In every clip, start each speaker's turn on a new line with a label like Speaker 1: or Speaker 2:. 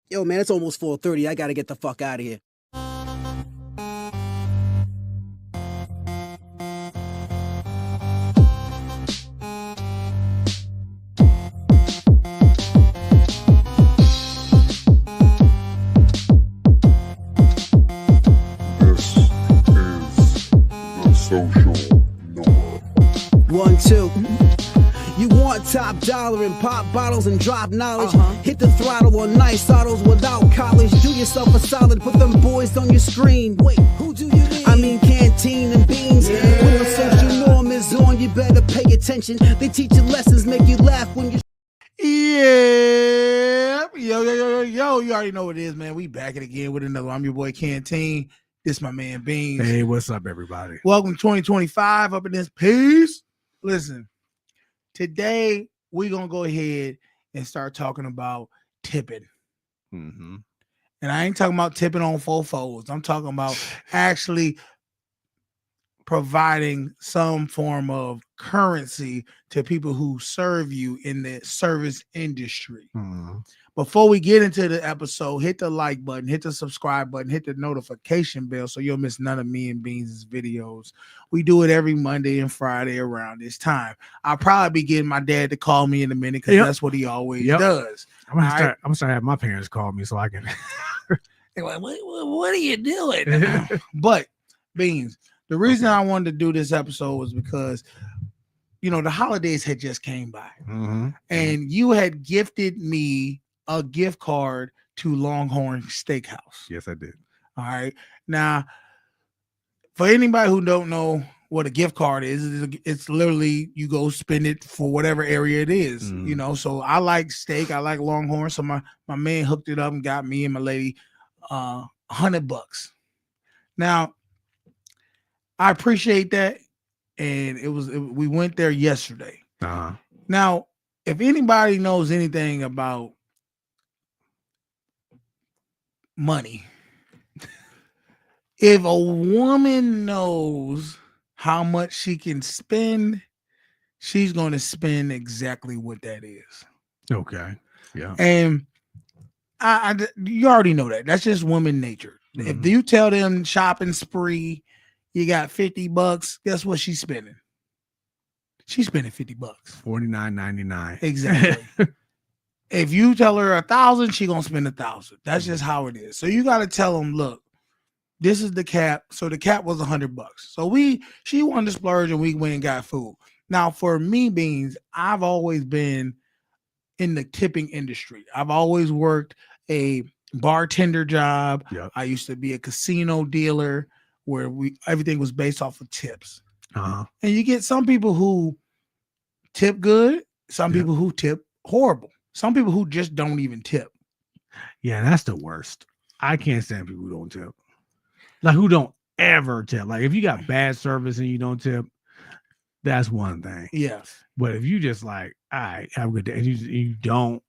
Speaker 1: Yo, man, it's almost 4:30. I gotta get the fuck out of here.
Speaker 2: This is the social norm.
Speaker 1: 1, 2. You want top dollar and pop bottles and drop knowledge. Hit the throttle on nice autos without college. Do yourself a solid, put them boys on your screen. Wait, who do you mean? I mean Canteen and Beans. When the social norm is on, you better pay attention. They teach you lessons, make you laugh when you...
Speaker 3: Yeah. Yo. You already know what it is, man. We back it again with another. I'm your boy Canteen. This my man Beans.
Speaker 4: Hey, what's up, everybody?
Speaker 3: Welcome to 2025 up in this piece. Listen, today we're going to go ahead and start talking about tipping.
Speaker 4: Mm-hmm.
Speaker 3: And I ain't talking about tipping on fofos. I'm talking about actually providing some form of currency to people who serve you in the service industry.
Speaker 4: Mm-hmm.
Speaker 3: Before we get into the episode, hit the like button, hit the subscribe button, hit the notification bell so you'll miss none of me and Beans' videos. We do it every Monday and Friday around this time. I'll probably be getting my dad to call me in a minute because that's what he always does.
Speaker 4: I'm gonna start having my parents call me so I can.
Speaker 3: They're like, what are you doing? But Beans, the reason I wanted to do this episode was because, you know, the holidays had just came by, and you had gifted me a gift card to Longhorn Steakhouse.
Speaker 4: Yes, I did.
Speaker 3: All right. Now, for anybody who don't know what a gift card is, it's literally you go spend it for whatever area it is, you know. So I like steak, I like Longhorn. So my man hooked it up and got me and my lady $100. Now, I appreciate that. And we went there yesterday. Now, if anybody knows anything about money, if a woman knows how much she can spend, she's going to spend exactly what that is.
Speaker 4: Okay. Yeah.
Speaker 3: And you already know that. That's just woman nature. If you tell them shopping spree, you got $50, guess what she's spending? She's spending $50.
Speaker 4: $49.99.
Speaker 3: Exactly. If you tell her 1,000, she gonna spend 1,000. That's just how it is. So you got to tell them, look, this is the cap. So the cap was $100. So she wanted to splurge and we went and got food. Now for me, Beans, I've always been in the tipping industry. I've always worked a bartender job.
Speaker 4: Yep.
Speaker 3: I used to be a casino dealer where everything was based off of tips. And you get some people who tip good, some people who tip horrible. Some people who just don't even tip.
Speaker 4: Yeah, that's the worst. I can't stand people who don't tip. Like who don't ever tip. Like if you got bad service and you don't tip, that's one thing.
Speaker 3: Yes.
Speaker 4: But if you just like, all right, have a good day, and you don't,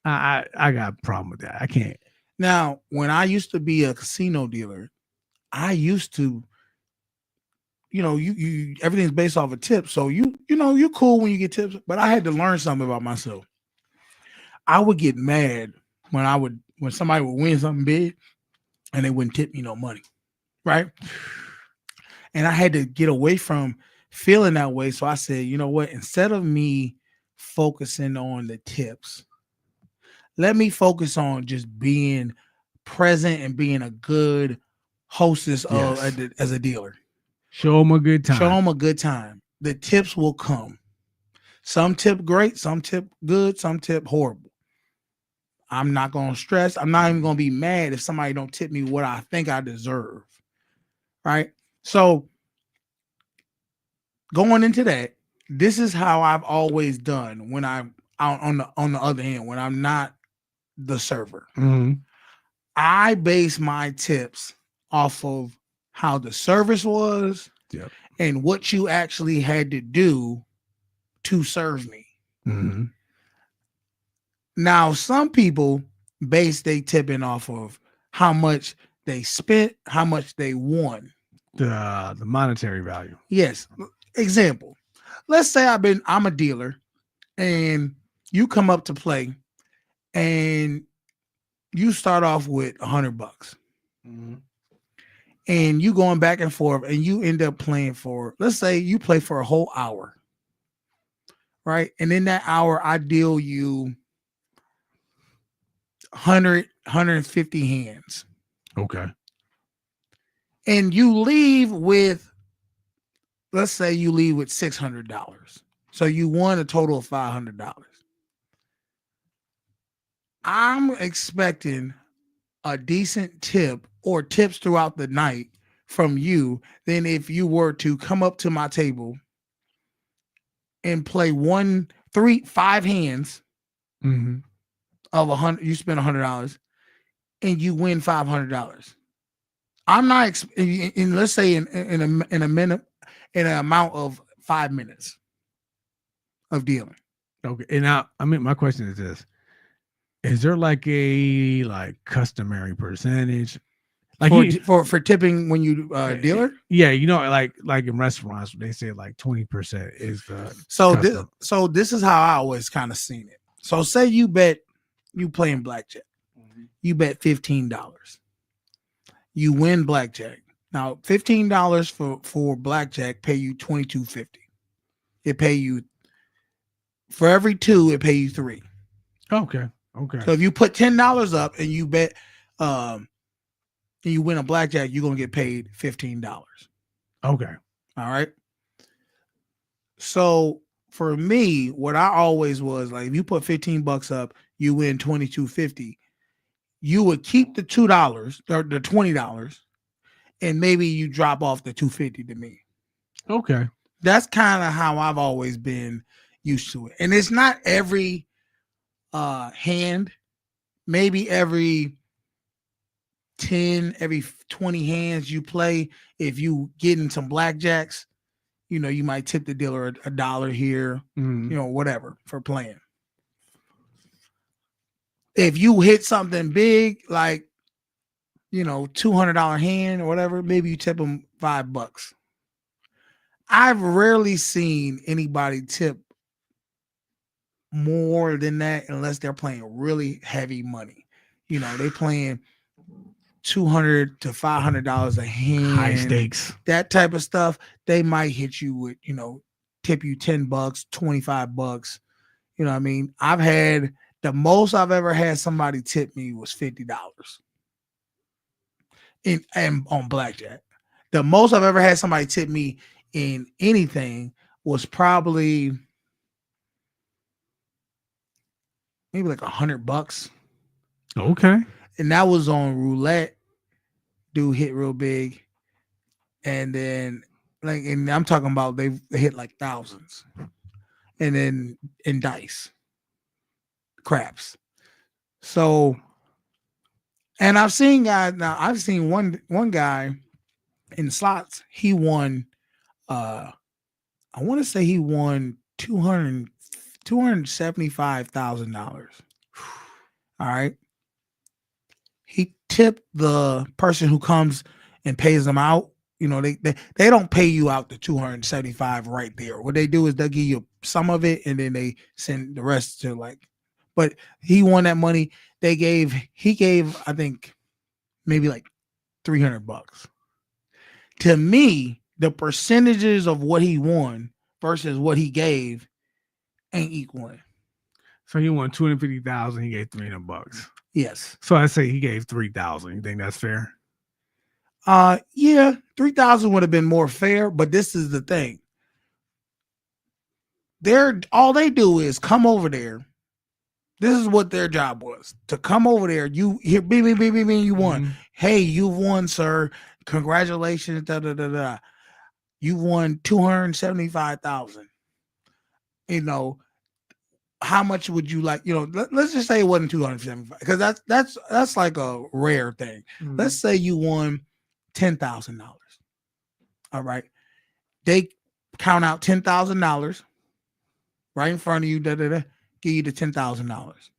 Speaker 4: I got a problem with that. I can't.
Speaker 3: Now, when I used to be a casino dealer, I used to, you know, you everything's based off of tips. So you know, you're cool when you get tips, but I had to learn something about myself. I would get mad when somebody would win something big and they wouldn't tip me no money. Right. And I had to get away from feeling that way. So I said, you know what, instead of me focusing on the tips, let me focus on just being present and being a good hostess as a dealer.
Speaker 4: Show them a good time.
Speaker 3: Show them a good time. The tips will come. Some tip great, some tip good, some tip horrible. I'm not going to stress. I'm not even going to be mad if somebody don't tip me what I think I deserve. Right? So going into that, this is how I've always done when I'm out on the other end, when I'm not the server. I base my tips off of how the service was and what you actually had to do to serve me. Now, some people base their tipping off of how much they spent, how much they won.
Speaker 4: The monetary value.
Speaker 3: Yes. Example. Let's say I'm a dealer and you come up to play and you start off with $100
Speaker 4: Mhm.
Speaker 3: and you going back and forth and you end up playing for, let's say you play for a whole hour, right? And in that hour, I deal you 150 hands.
Speaker 4: Okay.
Speaker 3: And you leave with, let's say you leave with $600. So you won a total of $500. I'm expecting a decent tip or tips throughout the night from you than if you were to come up to my table and play 5 hands
Speaker 4: Mhm.
Speaker 3: of 100. You spend $100 and you win $500. I'm not in let's say in a minute, in an amount of 5 minutes of dealing.
Speaker 4: Okay. And now, I mean, my question is this: is there like a customary percentage? Like
Speaker 3: For tipping when you dealer?
Speaker 4: Yeah, you know, like in restaurants, they say like 20% is the
Speaker 3: So this is how I always kind of seen it. So say you playing blackjack, you bet $15. You win blackjack. Now $15 for blackjack pay you $22.50. It pay you for every 2, it pay you 3.
Speaker 4: Okay.
Speaker 3: So if you put $10 up and you bet and you win a blackjack, you're gonna get paid $15.
Speaker 4: Okay.
Speaker 3: All right. So for me, what I always was like, if you put $15 up, you win $22.50. You would keep the $2 or the $20, and maybe you drop off the $2.50 to me.
Speaker 4: Okay.
Speaker 3: That's kind of how I've always been used to it. And it's not every hand, maybe every 10, every 20 hands you play. If you get in some blackjacks, you know, you might tip the dealer a dollar here,
Speaker 4: Mhm.
Speaker 3: you know, whatever for playing. If you hit something big, like, you know, $200 hand or whatever, maybe you tip them $5. I've rarely seen anybody tip more than that unless they're playing really heavy money. You know, they playing $200 to $500 a hand,
Speaker 4: High stakes,
Speaker 3: that type of stuff. They might hit you with, you know, tip you $10, $25. You know what I mean? I've had the most I've ever had somebody tip me was $50 and on blackjack. The most I've ever had somebody tip me in anything was probably maybe like $100.
Speaker 4: okay.
Speaker 3: And that was on roulette. Dude hit real big. And then and I'm talking about they hit like thousands. And then in dice, craps. So, and I've seen guys now. I've seen one guy in slots. He won. I want to say he won $275,000. All right. He tipped the person who comes and pays them out. You know, they don't pay you out the 275 right there. What they do is they'll give you some of it and then they send the rest to but he won that money. He gave, I think, maybe like $300. To me, the percentages of what he won versus what he gave ain't equaling.
Speaker 4: So he won 250,000. He gave $300.
Speaker 3: Yes.
Speaker 4: So I say he gave 3,000. You think that's fair?
Speaker 3: Yeah, 3,000 would have been more fair, but this is the thing. All they do is come over there. This is what their job was, to come over there. You hear, bing, bing, bing, bing, bing, you won.
Speaker 4: Mhm.
Speaker 3: Hey, you won, sir. Congratulations. Da, da, da, da. You won 275,000. You know, how much would you like? You know, let's just say it wasn't 275 because that's like a rare thing.
Speaker 4: Mhm.
Speaker 3: Let's say you won $10,000. All right, they count out $10,000 right in front of you. Da, da, da, give you the $10,000.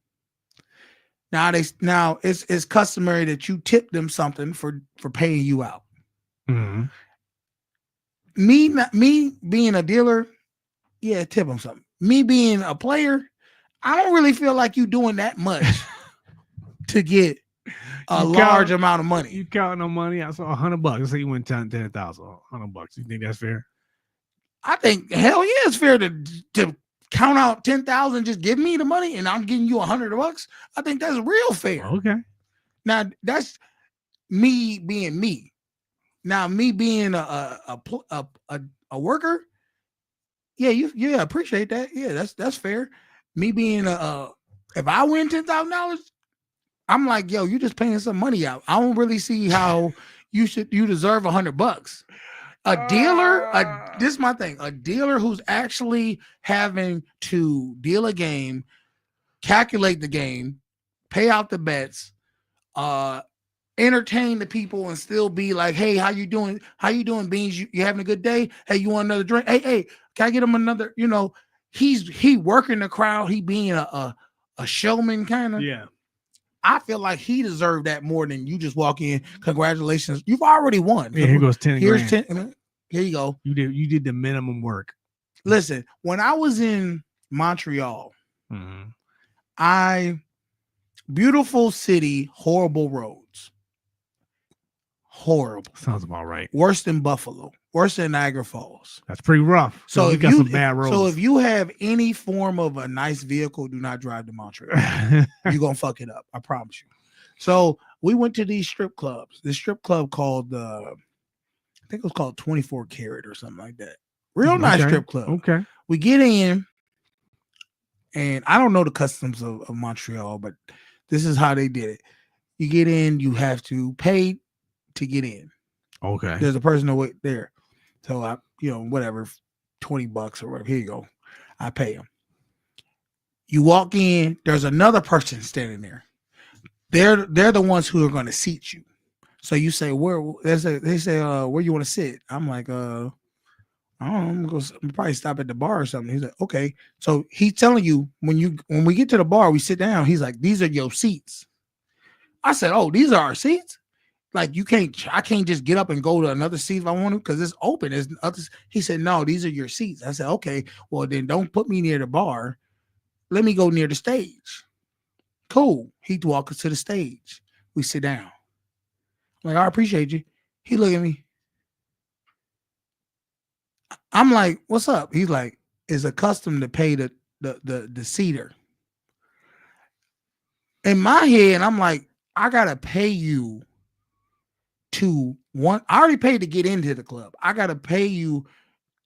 Speaker 3: Now it's customary that you tip them something for paying you out.
Speaker 4: Mhm.
Speaker 3: Me being a dealer, yeah, tip them something. Me being a player, I don't really feel like you doing that much to get a
Speaker 4: You
Speaker 3: large
Speaker 4: count-
Speaker 3: amount of money.
Speaker 4: You counting on money? I saw $100. Let's say you win 10,000, $100. You think that's fair?
Speaker 3: I think hell yeah, it's fair to count out 10,000. Just give me the money, and I'm giving you $100. I think that's real fair.
Speaker 4: Okay.
Speaker 3: Now that's me being me. Now me being a worker, yeah, appreciate that. Yeah, that's fair. Me being if I win $10,000, I'm like, yo, you just paying some money out. I don't really see how you deserve $100. A dealer, this is my thing. A dealer who's actually having to deal a game, calculate the game, pay out the bets, entertain the people, and still be like, hey, how you doing? How you doing, Beans? You having a good day? Hey, you want another drink? Hey, can I get him another? You know, he working the crowd. He being a showman kind of.
Speaker 4: Yeah.
Speaker 3: I feel like he deserved that more than you just walk in. Congratulations, you've already won.
Speaker 4: Yeah, here goes 10
Speaker 3: Here's
Speaker 4: grand.
Speaker 3: 10. Here you go.
Speaker 4: You did the minimum work.
Speaker 3: Listen, when I was in Montreal,
Speaker 4: Mm-hmm.
Speaker 3: Beautiful city, horrible roads. Horrible.
Speaker 4: Sounds about right.
Speaker 3: Worse than Buffalo. Worse than Niagara Falls.
Speaker 4: That's pretty rough.
Speaker 3: So
Speaker 4: we
Speaker 3: if
Speaker 4: got
Speaker 3: you
Speaker 4: some bad roads.
Speaker 3: so if you have any form of a nice vehicle, do not drive to Montreal. You're gonna fuck it up. I promise you. So we went to these strip clubs. This strip club called I think it was called 24 Karat or something like that. Real nice strip club.
Speaker 4: Okay.
Speaker 3: We get in, and I don't know the customs of Montreal, but this is how they did it. You get in, you have to pay to get in.
Speaker 4: Okay.
Speaker 3: There's a person wait there. So I, whatever, $20 or whatever. Here you go. I pay him. You walk in, there's another person standing there. They're the ones who are going to seat you. So you say, they say, where you want to sit? I'm like, I don't know, I'm probably stop at the bar or something. He's like, okay. So he's telling you when we get to the bar, we sit down. He's like, these are your seats. I said, oh, these are our seats? Like I can't just get up and go to another seat if I want to because it's open. There's others. He said, no, these are your seats. I said, okay, well then don't put me near the bar. Let me go near the stage. Cool. He walks us to the stage. We sit down. I'm like, I appreciate you. He look at me. I'm like, what's up? He's like, it's a custom to pay the seater. In my head, I'm like, I gotta pay you I already paid to get into the club. I gotta pay you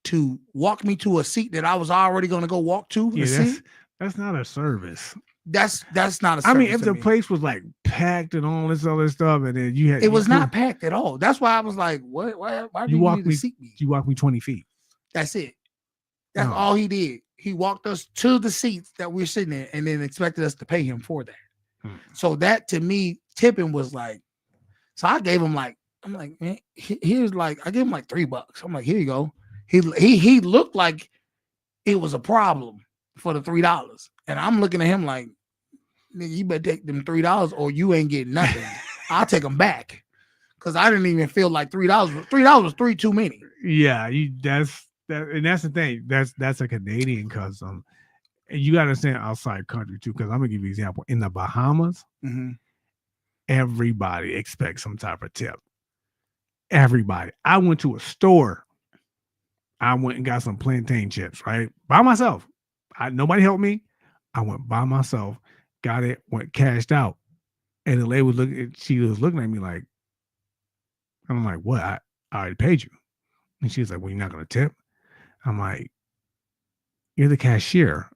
Speaker 3: to walk me to a seat that I was already gonna go walk to.
Speaker 4: Yeah, that's not a service.
Speaker 3: That's not a service.
Speaker 4: I mean, if the
Speaker 3: me.
Speaker 4: place was like packed and all this other stuff, and then you had
Speaker 3: it was not packed at all. That's why I was like, what? Why do you need to seat me?
Speaker 4: You walked me 20 feet.
Speaker 3: That's it. That's all he did. He walked us to the seats that we're sitting in and then expected us to pay him for that. So that to me, tipping was like, so I gave him like, I'm like, man, here's like, I gave him like $3. I'm like, here you go. He looked like it was a problem for the $3. And I'm looking at him like, nigga, you better take them $3 or you ain't getting nothing. I'll take them back. Cause I didn't even feel like $3. $3 was three too many.
Speaker 4: Yeah, that's the thing. That's a Canadian custom. And you got to understand outside country too, because I'm gonna give you an example. In the Bahamas, everybody expects some type of tip. Everybody. I went to a store. I went and got some plantain chips, right? By myself. Nobody helped me. I went by myself, got it, went cashed out. And the lady was looking at me like, I'm like, what? I already paid you. And she was like, well, you're not gonna tip? I'm like, you're the cashier.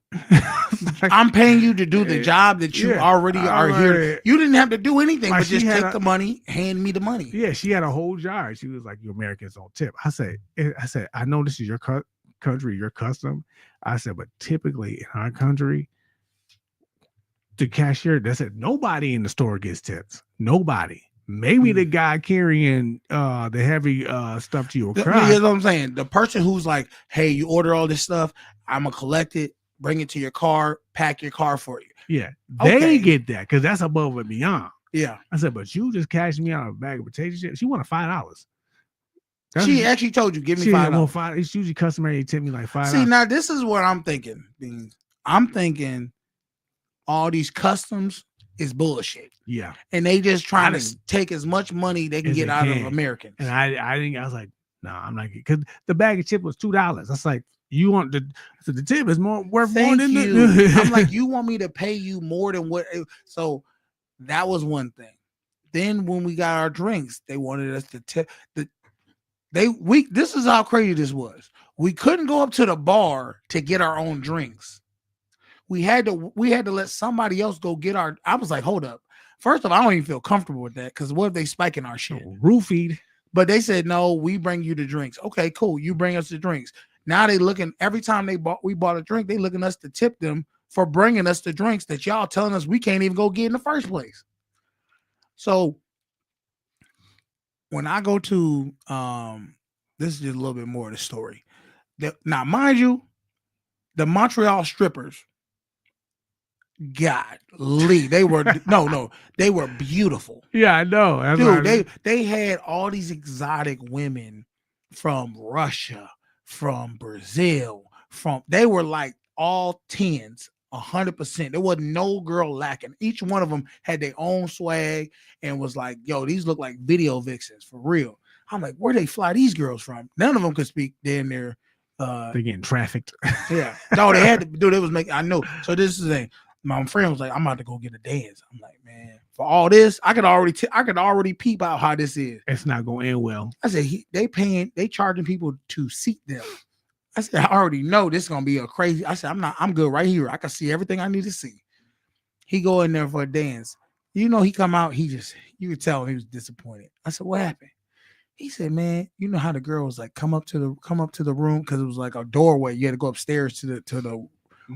Speaker 3: I'm paying you to do the job that you already are here. You didn't have to do anything but just take the money, hand me the money.
Speaker 4: Yeah, she had a whole jar. She was like, you Americans don't tip. I said, I know this is your country, your custom. I said, but typically in our country, the cashier, that's it. Nobody in the store gets tips. Nobody. Maybe the guy carrying the heavy stuff to your car.
Speaker 3: You know what I'm saying? The person who's like, hey, you order all this stuff, I'm going to collect it, bring it to your car, pack your car for you.
Speaker 4: Yeah, they get that because that's above and beyond.
Speaker 3: Yeah.
Speaker 4: I said, but you just cashed me out a bag of potato chips. She wanted $5.
Speaker 3: She actually told you, give me $5.
Speaker 4: It's usually customary to tip me like $5.
Speaker 3: See, now this is what I'm thinking. I'm thinking all these customs, is bullshit.
Speaker 4: Yeah.
Speaker 3: And they just trying
Speaker 4: I
Speaker 3: to
Speaker 4: didn't-
Speaker 3: take as much money they can
Speaker 4: As
Speaker 3: get
Speaker 4: they
Speaker 3: out
Speaker 4: can.
Speaker 3: of Americans.
Speaker 4: And I was like, no, I'm not, because the bag of chips was $2. That's like, you want the tip is more worth more
Speaker 3: Thank
Speaker 4: than
Speaker 3: you.
Speaker 4: the
Speaker 3: I'm like, you want me to pay you more than what? So that was one thing. Then when we got our drinks, they wanted us to tip. This is how crazy this was. We couldn't go up to the bar to get our own drinks. We had to let somebody else go get our. I was like, hold up. First of all, I don't even feel comfortable with that because what if they spiking our shit?
Speaker 4: roofied.
Speaker 3: But they said, no, we bring you the drinks. Okay, cool. You bring us the drinks. Now they looking, every time we bought a drink, they looking us to tip them for bringing us the drinks that y'all telling us we can't even go get in the first place. So when I go to, this is just a little bit more of the story. Now, mind you, the Montreal strippers, golly, they were, they were beautiful.
Speaker 4: Yeah, I know. That's
Speaker 3: Dude, they had all these exotic women from Russia, from Brazil, they were like all 10s, 100%. There wasn't no girl lacking. Each one of them had their own swag and was like, yo, these look like video vixens for real. I'm like, where they fly these girls from? None of them could speak damn near.
Speaker 4: they're getting trafficked.
Speaker 3: Yeah. No, they had to do. They was making. I know. So this is the thing. My friend was like, I'm about to go get a dance. I'm like, man, for all this, I could already peep out how this is.
Speaker 4: It's not going to end well.
Speaker 3: I said, they charging people to seat them. I said, I already know this is gonna be a crazy. I said, I'm good right here. I can see everything I need to see. He go in there for a dance. You know, he come out, you could tell he was disappointed. I said, what happened? He said, man, you know how the girl was like, come up to the room, because it was like a doorway. You had to go upstairs to the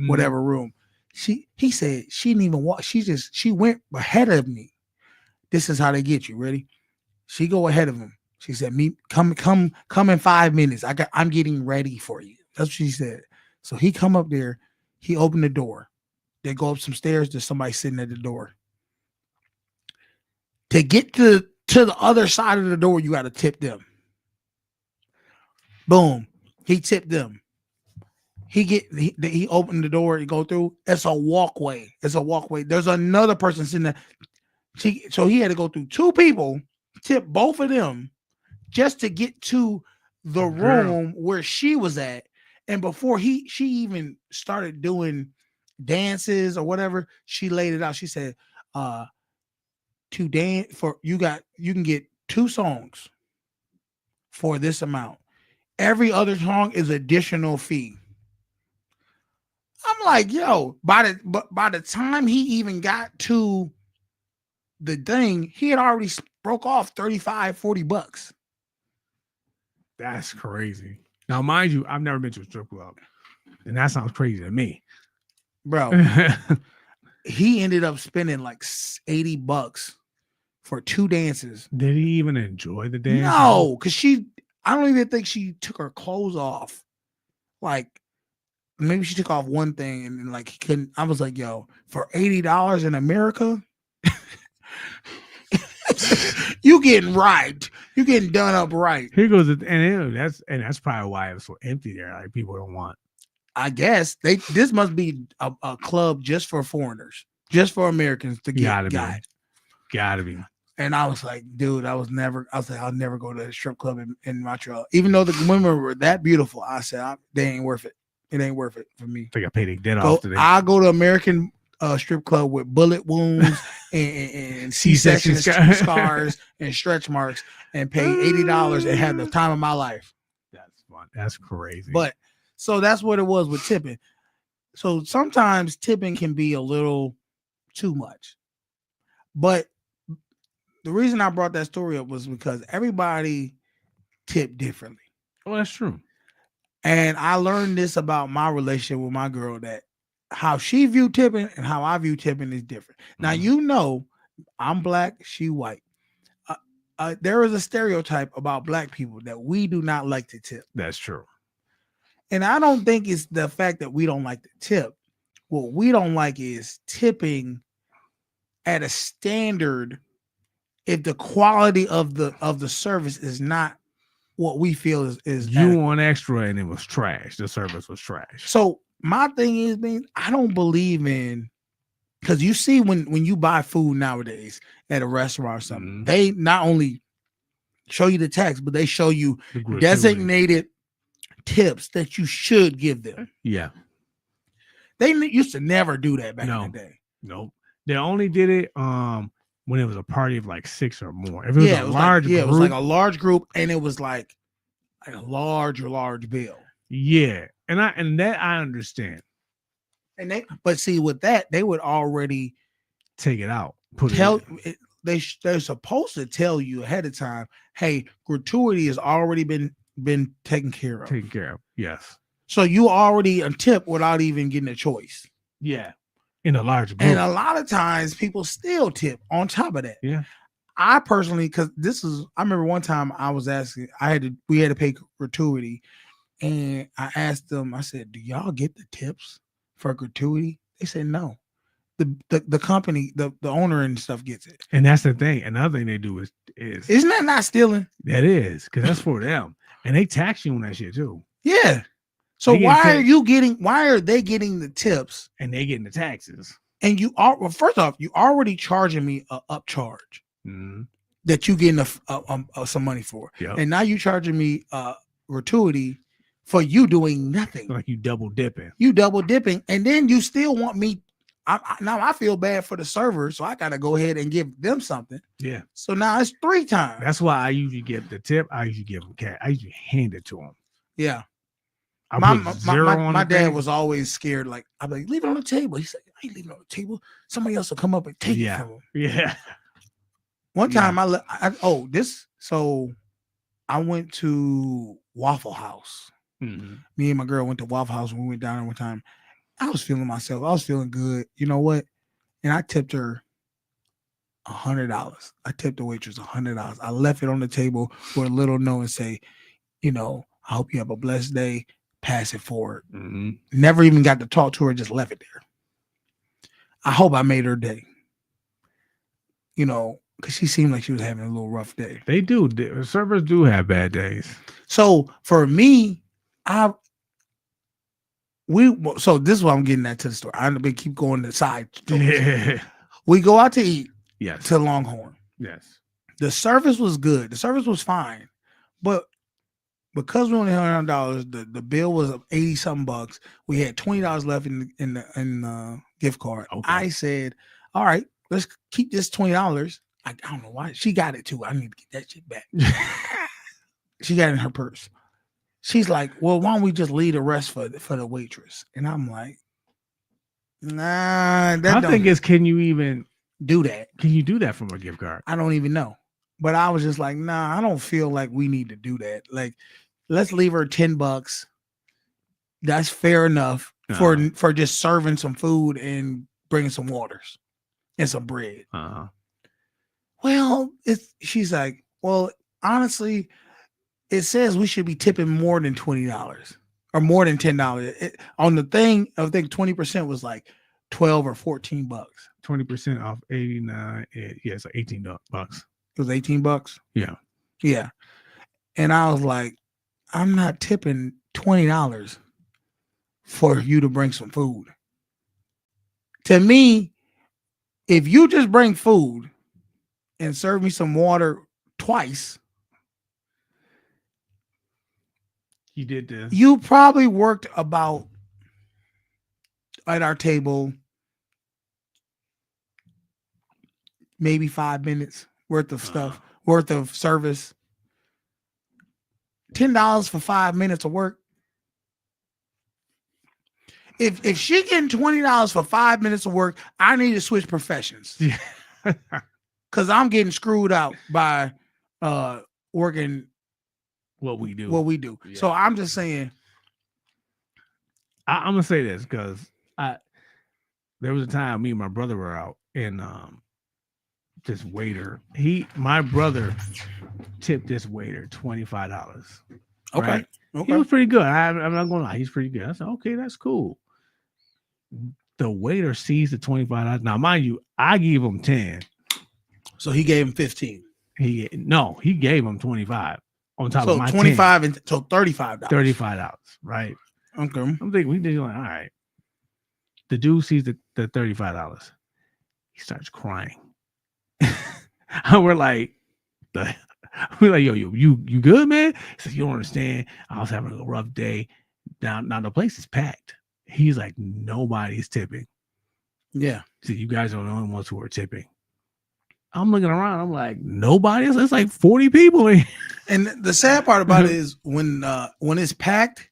Speaker 3: whatever room. He said she didn't even walk. She went ahead of me. This is how they get you. Ready? She go ahead of him. She said, come in 5 minutes. I'm getting ready for you. That's what she said. So he come up there, he opened the door. They go up some stairs, there's somebody sitting at the door. To get to the other side of the door, you got to tip them. Boom. He tipped them. He opened the door, he go through. It's a walkway. There's another person sitting there. So he had to go through two people, tip both of them, just to get to the room where she was at. And before she even started doing dances or whatever, she laid it out. She said, to dance for you can get 2 songs for this amount. Every other song is additional fee. I'm like, yo, by the time he even got to the thing, he had already broke off $35-40.
Speaker 4: That's crazy. Now, mind you, I've never been to a strip club, and that sounds crazy to me,
Speaker 3: Bro. He ended up spending like $80 for 2 dances.
Speaker 4: Did he even enjoy the dance?
Speaker 3: No, because I don't even think she took her clothes off. Like, maybe she took off one thing and then, like, he couldn't. I was like, yo, for $80 in America, you getting right. You getting done up right.
Speaker 4: Here goes that's probably why it was so empty there. Like, people don't want.
Speaker 3: I guess this must be a club just for foreigners, just for Americans to get
Speaker 4: Gotta be.
Speaker 3: And I was like, dude, I'll never go to a strip club in Montreal. Even though the women were that beautiful, I said, they ain't worth it. It ain't worth it for me.
Speaker 4: I think I paid a debt off today.
Speaker 3: I'll go to American strip club with bullet wounds and C-section scars and stretch marks and pay $80 and have the time of my life.
Speaker 4: That's fun. That's crazy.
Speaker 3: But so that's what it was with tipping. So sometimes tipping can be a little too much. But the reason I brought that story up was because everybody tipped differently.
Speaker 4: Oh, that's true.
Speaker 3: And I learned this about my relationship with my girl, that how she viewed tipping and how I view tipping is different. Now, you know, I'm black, she white. There is a stereotype about black people that we do not like to tip.
Speaker 4: That's true.
Speaker 3: And I don't think it's the fact that we don't like to tip. What we don't like is tipping at a standard if the quality of the service is not what we feel is
Speaker 4: you want extra and it was trash. The service was trash.
Speaker 3: So my thing is, man, I don't believe in because you see when you buy food nowadays at a restaurant or something,
Speaker 4: Mhm.
Speaker 3: they not only show you the tax, but they show you
Speaker 4: The gratuity.
Speaker 3: designated tips that you should give them.
Speaker 4: Yeah.
Speaker 3: They used to never do that back
Speaker 4: No.
Speaker 3: in the day.
Speaker 4: Nope. They only did it when it was a party of like 6 or more. If it was
Speaker 3: Yeah,
Speaker 4: a
Speaker 3: it was
Speaker 4: large
Speaker 3: like, yeah,
Speaker 4: group,
Speaker 3: it was like a large group, and it was like a large bill.
Speaker 4: yeah. And that I understand.
Speaker 3: And but see, with that, they would already
Speaker 4: Take it out. Put
Speaker 3: tell
Speaker 4: it in.
Speaker 3: they're supposed to tell you ahead of time, hey, gratuity has already been taken care of.
Speaker 4: Taken care of. Yes.
Speaker 3: So you already a tip without even getting a choice.
Speaker 4: Yeah. In a large group.
Speaker 3: And a lot of times people still tip on top of that.
Speaker 4: Yeah.
Speaker 3: I personally, because I remember one time I was asking, we had to pay gratuity, and I asked them, I said, do y'all get the tips for gratuity? They said no. The company, the owner and stuff gets it.
Speaker 4: And that's the thing. Another thing they do is
Speaker 3: Isn't that not stealing?
Speaker 4: that is because that's for them. And they tax you on that shit too.
Speaker 3: Yeah. So
Speaker 4: They get
Speaker 3: why are they getting the tips?
Speaker 4: And they getting the taxes.
Speaker 3: And you are, well, first off, you already charging me a upcharge
Speaker 4: Mhm.
Speaker 3: that you getting some money for.
Speaker 4: Yep.
Speaker 3: And now you charging me gratuity for you doing nothing.
Speaker 4: Like you double dipping.
Speaker 3: You double dipping, and then you still want me. Now I feel bad for the server, so I got to go ahead and give them something.
Speaker 4: Yeah.
Speaker 3: So now it's 3 times.
Speaker 4: That's why I usually give the tip. I usually give them cash. I usually hand it to them.
Speaker 3: Yeah.
Speaker 4: I
Speaker 3: My
Speaker 4: put zero on
Speaker 3: my
Speaker 4: the
Speaker 3: dad
Speaker 4: thing.
Speaker 3: was always scared. Like, I'd be like, leave it on the table. He said, I ain't leaving it on the table. Somebody else will come up and take it from him.
Speaker 4: Yeah.
Speaker 3: One time so I went to Waffle House.
Speaker 4: Mhm.
Speaker 3: Me and my girl went to Waffle House when we went down there one time. I was feeling myself. I was feeling good. You know what? And I tipped her $100. I tipped the waitress $100. I left it on the table with a little note and say, I hope you have a blessed day. Pass it forward.
Speaker 4: Mhm.
Speaker 3: Never even got to talk to her. Just left it there. I hope I made her day. Because she seemed like she was having a little rough day.
Speaker 4: They do. Servers do have bad days.
Speaker 3: So for me, so this is why I'm getting that to the story. I'm gonna keep going to the side.
Speaker 4: Yeah.
Speaker 3: We go out to eat
Speaker 4: Yes.
Speaker 3: to Longhorn.
Speaker 4: Yes.
Speaker 3: The service was good. The service was fine, but because we only had $100, the bill was $80-something. We had $20 left in the gift card.
Speaker 4: Okay.
Speaker 3: I said, "All right, let's keep this $20." I don't know why she got it too. I need to get that shit back. She got it in her purse. She's like, "Well, why don't we just leave the rest for the waitress?" And I'm like, "Nah,
Speaker 4: My thing is, can you even
Speaker 3: do that?
Speaker 4: Can you do that from a gift card?
Speaker 3: I don't even know." But I was just like, "Nah, I don't feel like we need to do that. Like, let's leave her $10. That's fair enough for just serving some food and bringing some waters and some bread." Well, she's like, "Well, honestly, it says we should be tipping more than $20 or more than $10 on the thing. I think 20% was like $12 or $14.
Speaker 4: 20% off 89. Yeah, it's like $18.
Speaker 3: It was $18.
Speaker 4: Yeah.
Speaker 3: Yeah. And I was like, I'm not tipping $20 for you to bring some food. To me, if you just bring food and serve me some water twice,
Speaker 4: You did this.
Speaker 3: you probably worked about at our table maybe 5 minutes worth of stuff, worth of service. $10 for 5 minutes of work. If she getting $20 for 5 minutes of work, I need to switch professions.
Speaker 4: Yeah.
Speaker 3: Because I'm getting screwed out by working
Speaker 4: What we do. Yeah.
Speaker 3: So I'm just saying.
Speaker 4: I'm gonna say this because there was a time me and my brother were out and this waiter, my brother tipped this waiter $25.
Speaker 3: Okay.
Speaker 4: Right?
Speaker 3: Okay.
Speaker 4: He was pretty good. I'm not gonna lie, he's pretty good. I said, okay, that's cool. The waiter sees the $25. Now, mind you, I gave him 10.
Speaker 3: So he gave him 15.
Speaker 4: He gave him 25 on top
Speaker 3: so
Speaker 4: of my
Speaker 3: 25
Speaker 4: 10.
Speaker 3: and so $35.
Speaker 4: $35, right?
Speaker 3: Okay.
Speaker 4: I'm thinking we did like, all right. The dude sees the $35. He starts crying. We're like, we're like, yo, you good, man? He says, you don't understand. I was having a rough day. Now the place is packed. He's like, nobody's tipping.
Speaker 3: Yeah.
Speaker 4: So you guys are the only ones who are tipping. I'm looking around. I'm like, nobody. It's like 40 people in here.
Speaker 3: And the sad part about it is when it's packed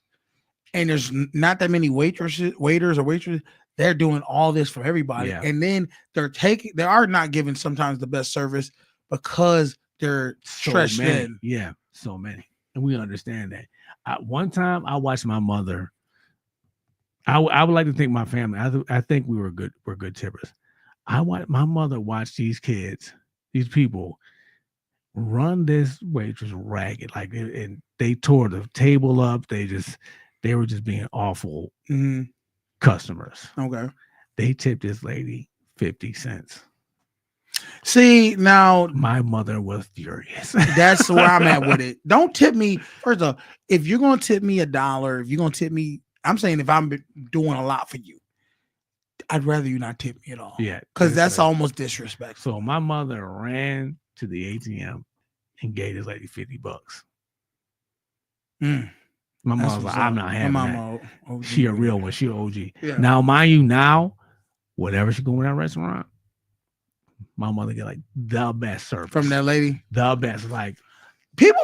Speaker 3: and there's not that many waiters or waitresses, they're doing all this for everybody.
Speaker 4: Yeah.
Speaker 3: And then they are not giving sometimes the best service because they're stretched in.
Speaker 4: Yeah, so many. And we understand that. One time I watched my mother. I would like to think my family. I think we're good tippers. My mother watched these kids, these people, run this waitress ragged. Like, and they tore the table up. They were just being awful customers.
Speaker 3: Okay.
Speaker 4: They tipped this lady 50 cents.
Speaker 3: See, now
Speaker 4: my mother was furious.
Speaker 3: That's where I'm at with it. Don't tip me. First of all, if you're gonna tip me $1, if you're gonna tip me, I'm saying if I'm doing a lot for you, I'd rather you not tip me at all.
Speaker 4: Yeah,
Speaker 3: because that's almost disrespectful.
Speaker 4: So my mother ran to the ATM and gave this lady $50. My mom's like, I'm not having that. She a real one. She an OG. Yeah. Now, mind you, whenever she go in that restaurant, my mother get like the best service
Speaker 3: from that lady.
Speaker 4: The best. Like,
Speaker 3: people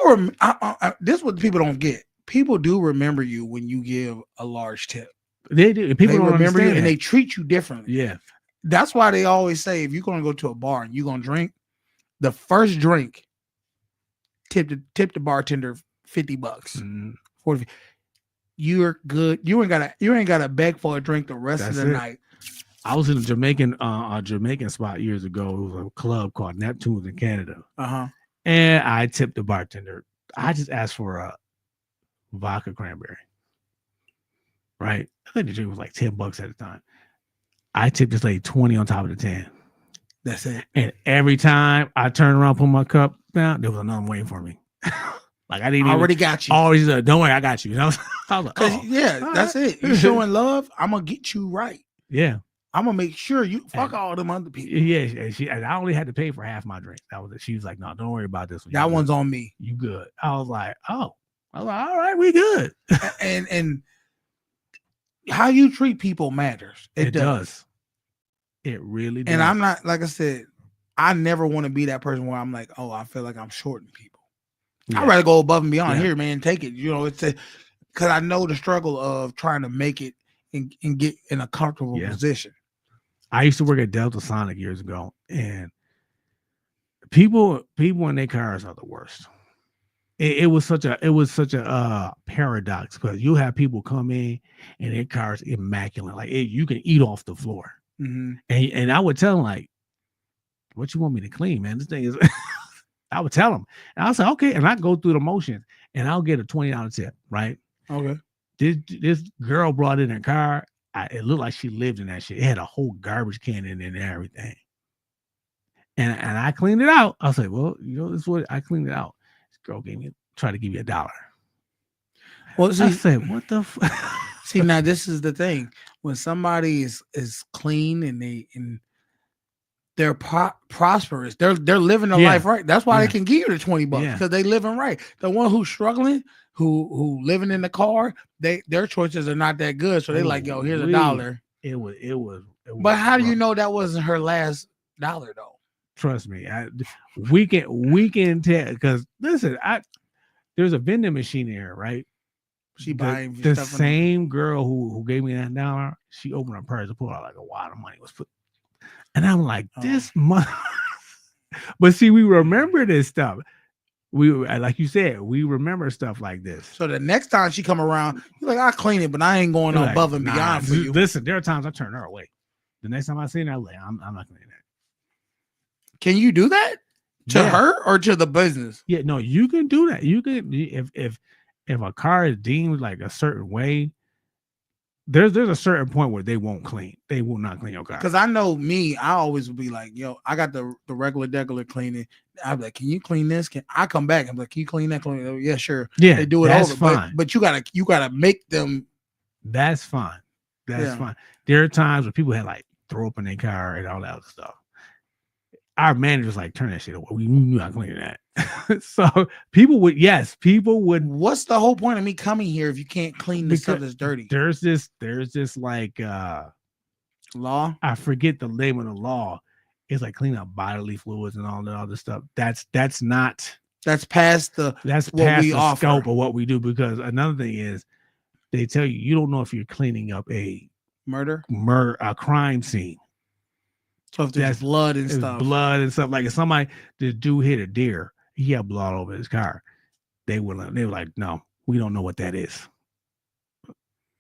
Speaker 3: this is what people don't get. People do remember you when you give a large tip.
Speaker 4: They do. People don't
Speaker 3: remember you,
Speaker 4: that.
Speaker 3: and they treat you differently.
Speaker 4: Yeah,
Speaker 3: that's why they always say if you're gonna go to a bar and you're gonna drink, the first drink, tip the bartender $50. 40. You're good. You ain't gotta beg for a drink the rest of the night.
Speaker 4: I was in a Jamaican spot years ago. It was a club called Neptune's in Canada. And I tipped the bartender. I just asked for a vodka cranberry. Right? I think the drink was like $10 at the time. I tipped this lady 20 on top of the 10.
Speaker 3: That's it.
Speaker 4: And every time I turned around, put my cup down, there was another one waiting for me. Like, I didn't
Speaker 3: already got you.
Speaker 4: Always don't worry, I got you. You know? I was like,
Speaker 3: that's it. You showing love, I'm gonna get you right.
Speaker 4: Yeah.
Speaker 3: I'm gonna make sure you fuck all them other people.
Speaker 4: Yeah, and I only had to pay for half my drink. That was it. She was like, "No, don't worry about this one.
Speaker 3: That one's on me.
Speaker 4: You good?" I was like, "Oh, all right, we good."
Speaker 3: and how you treat people matters. It does.
Speaker 4: It really does.
Speaker 3: And I'm not, like I said, I never want to be that person where I'm like, oh, I feel like I'm shorting people. Yeah. I'd rather go above and beyond. Here, man, take it. You know, because I know the struggle of trying to make it and get in a comfortable position.
Speaker 4: I used to work at Delta Sonic years ago, and people in their cars are the worst. It was such a paradox, because you have people come in and their car's immaculate, like you can eat off the floor. And I would tell them, like, what you want me to clean, man? This thing is. I would tell them, and I'll say, okay, and I go through the motions, and I'll get a $20 tip, right?
Speaker 3: Okay.
Speaker 4: This girl brought in her car. It looked like she lived in that shit. It had a whole garbage can in and everything. And I cleaned it out. I was like, well, you know, this is what I cleaned it out. This girl tried to give me $1. Well, see, I said, what the
Speaker 3: see, now this is the thing. When somebody is clean and they're prosperous, they're living their life right. That's why they can give you the $20 because they living right. The one who's struggling, who living in the car, their choices are not that good. So they like, yo, here's $1.
Speaker 4: It was.
Speaker 3: But how do you know that wasn't her last $1 though?
Speaker 4: Trust me, we can tell, because listen, there's a vending machine here, right?
Speaker 3: She buying
Speaker 4: the same girl who gave me that $1. She opened her purse and pulled out like a wad of money was put. And I'm like, this month. But see, we remember this stuff. We, like you said, we remember stuff like this.
Speaker 3: So the next time she come around, you're like, I'll clean it, but I ain't going above and beyond for you.
Speaker 4: Listen, there are times I turn her away. The next time I see her, I'm like, I'm not cleaning that.
Speaker 3: Can you do that to her or to the business?
Speaker 4: Yeah, no, you can do that. You can, if a car is deemed like a certain way, there's a certain point where they won't clean. They will not clean your car.
Speaker 3: Because I know me, I always would be like, yo, I got the regular cleaning. I'm like, can you clean this? Can I come back? I'm like, can you clean that? Yeah, sure.
Speaker 4: Yeah,
Speaker 3: they do it
Speaker 4: that's
Speaker 3: over.
Speaker 4: Fine.
Speaker 3: But you gotta make them.
Speaker 4: That's fine. That's fine. There are times where people had like throw up in their car and all that other stuff. our manager's like, turn that shit away. We knew not cleaning that. So people would
Speaker 3: What's the whole point of me coming here if you can't clean the stuff that's dirty?
Speaker 4: there's this like
Speaker 3: Law?
Speaker 4: I forget the name of the law. It's like cleaning up bodily fluids and all that other stuff. That's not
Speaker 3: That's past the
Speaker 4: that's
Speaker 3: what
Speaker 4: past
Speaker 3: we
Speaker 4: the
Speaker 3: offer.
Speaker 4: scope of what we do, because another thing is they tell you don't know if you're cleaning up a
Speaker 3: murder.
Speaker 4: Crime scene.
Speaker 3: So if there's
Speaker 4: That's-
Speaker 3: blood and
Speaker 4: It's
Speaker 3: stuff.
Speaker 4: blood and stuff. Like if somebody, this dude hit a deer, he had blood over his car. They were like, no, we don't know what that is.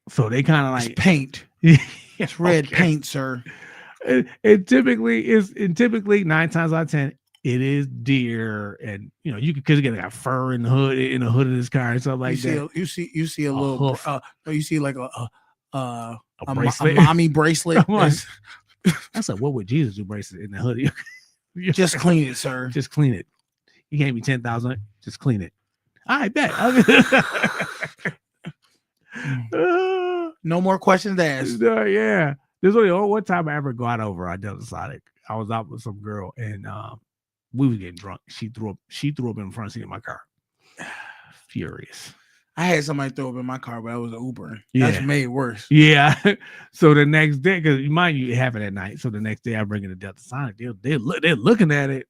Speaker 4: So they kind of
Speaker 3: It's
Speaker 4: like
Speaker 3: paint.
Speaker 4: it's
Speaker 3: It's red paint, sir.
Speaker 4: It typically 9 times out of 10 it is deer, and you could get like a fur in the hood of this car and stuff like that.
Speaker 3: You see a little
Speaker 4: hoof.
Speaker 3: you see like a
Speaker 4: bracelet.
Speaker 3: a mommy bracelet.
Speaker 4: I'm like, I said, what would Jesus do bracelet in the hoodie?
Speaker 3: Just clean it, sir.
Speaker 4: Just clean it. You gave me 10,000. Just clean it. I bet.
Speaker 3: No more questions asked.
Speaker 4: Yeah. There's only one time I ever got over on Delta Sonic. I was out with some girl and we was getting drunk. She threw up in the front seat of my car. Furious.
Speaker 3: I had somebody throw up in my car, but that was an Uber.
Speaker 4: Yeah.
Speaker 3: That's made it worse.
Speaker 4: Yeah. So the next day, because mind you, it happened at night. So the next day I bring it to Delta Sonic. They're looking at it.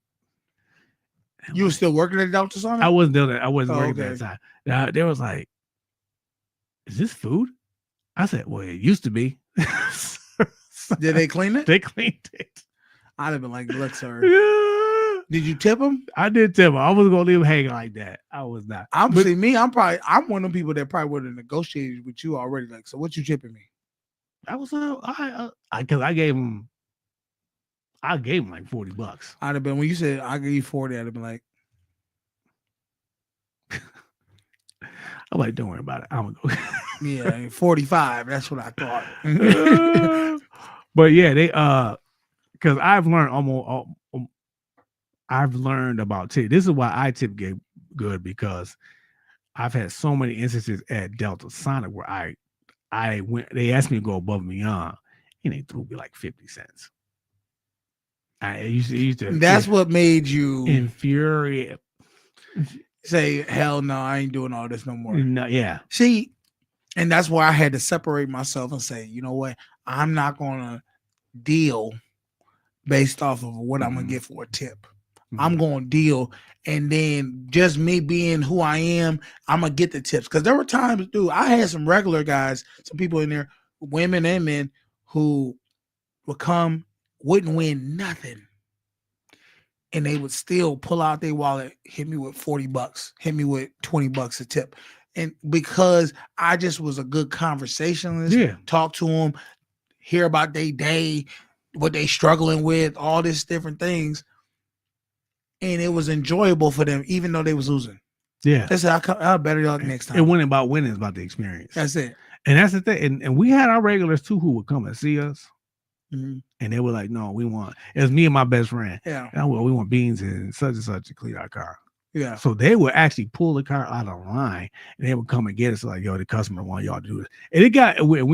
Speaker 3: You were still working at Delta Sonic?
Speaker 4: I wasn't doing that. I wasn't working
Speaker 3: okay.
Speaker 4: at that time. They was like, is this food? I said, well, it used to be.
Speaker 3: Did they clean it?
Speaker 4: They cleaned it.
Speaker 3: I'd have been like, look, sir.
Speaker 4: Yeah.
Speaker 3: Did you tip him?
Speaker 4: I did tip him. I wasn't gonna leave him hanging like that. I was not.
Speaker 3: I'm one of them people that probably would have negotiated with you already. Like, so what you tipping me?
Speaker 4: I was because I gave him like $40.
Speaker 3: I'd have been when you said I give you 40, I'd have been like,
Speaker 4: I'm like, don't worry about it. I'm gonna go.
Speaker 3: yeah, 45. That's what I thought.
Speaker 4: But yeah, they because I've learned I've learned about tip. This is why I tip good, because I've had so many instances at Delta Sonic where I went. They asked me to go above and beyond, and they threw me like 50 cents. I used to.
Speaker 3: That's what made you
Speaker 4: infuriate.
Speaker 3: Say, hell no, I ain't doing all this no more.
Speaker 4: No, yeah.
Speaker 3: See, and that's why I had to separate myself and say, you know what? I'm not gonna deal based off of what I'm gonna get for a tip. I'm gonna deal, and then just me being who I am, I'm gonna get the tips. Because there were times, dude, I had some regular guys, some people in there, women and men, who would come, wouldn't win nothing, and they would still pull out their wallet, hit me with $40, hit me with $20 a tip. And because I just was a good conversationalist, talk to them, hear about their day, what they struggling with, all these different things. And it was enjoyable for them, even though they was losing.
Speaker 4: Yeah.
Speaker 3: They said, I'll better luck next time.
Speaker 4: It wasn't about winning, it's about the experience.
Speaker 3: That's it.
Speaker 4: And that's the thing. And we had our regulars too who would come and see us.
Speaker 3: Mm-hmm.
Speaker 4: And they were like, no, it was me and my best friend.
Speaker 3: Yeah.
Speaker 4: And we want beans and such to clean our car.
Speaker 3: Yeah.
Speaker 4: So they would actually pull the car out of line and they would come and get us like, yo, the customer want y'all to do this. And we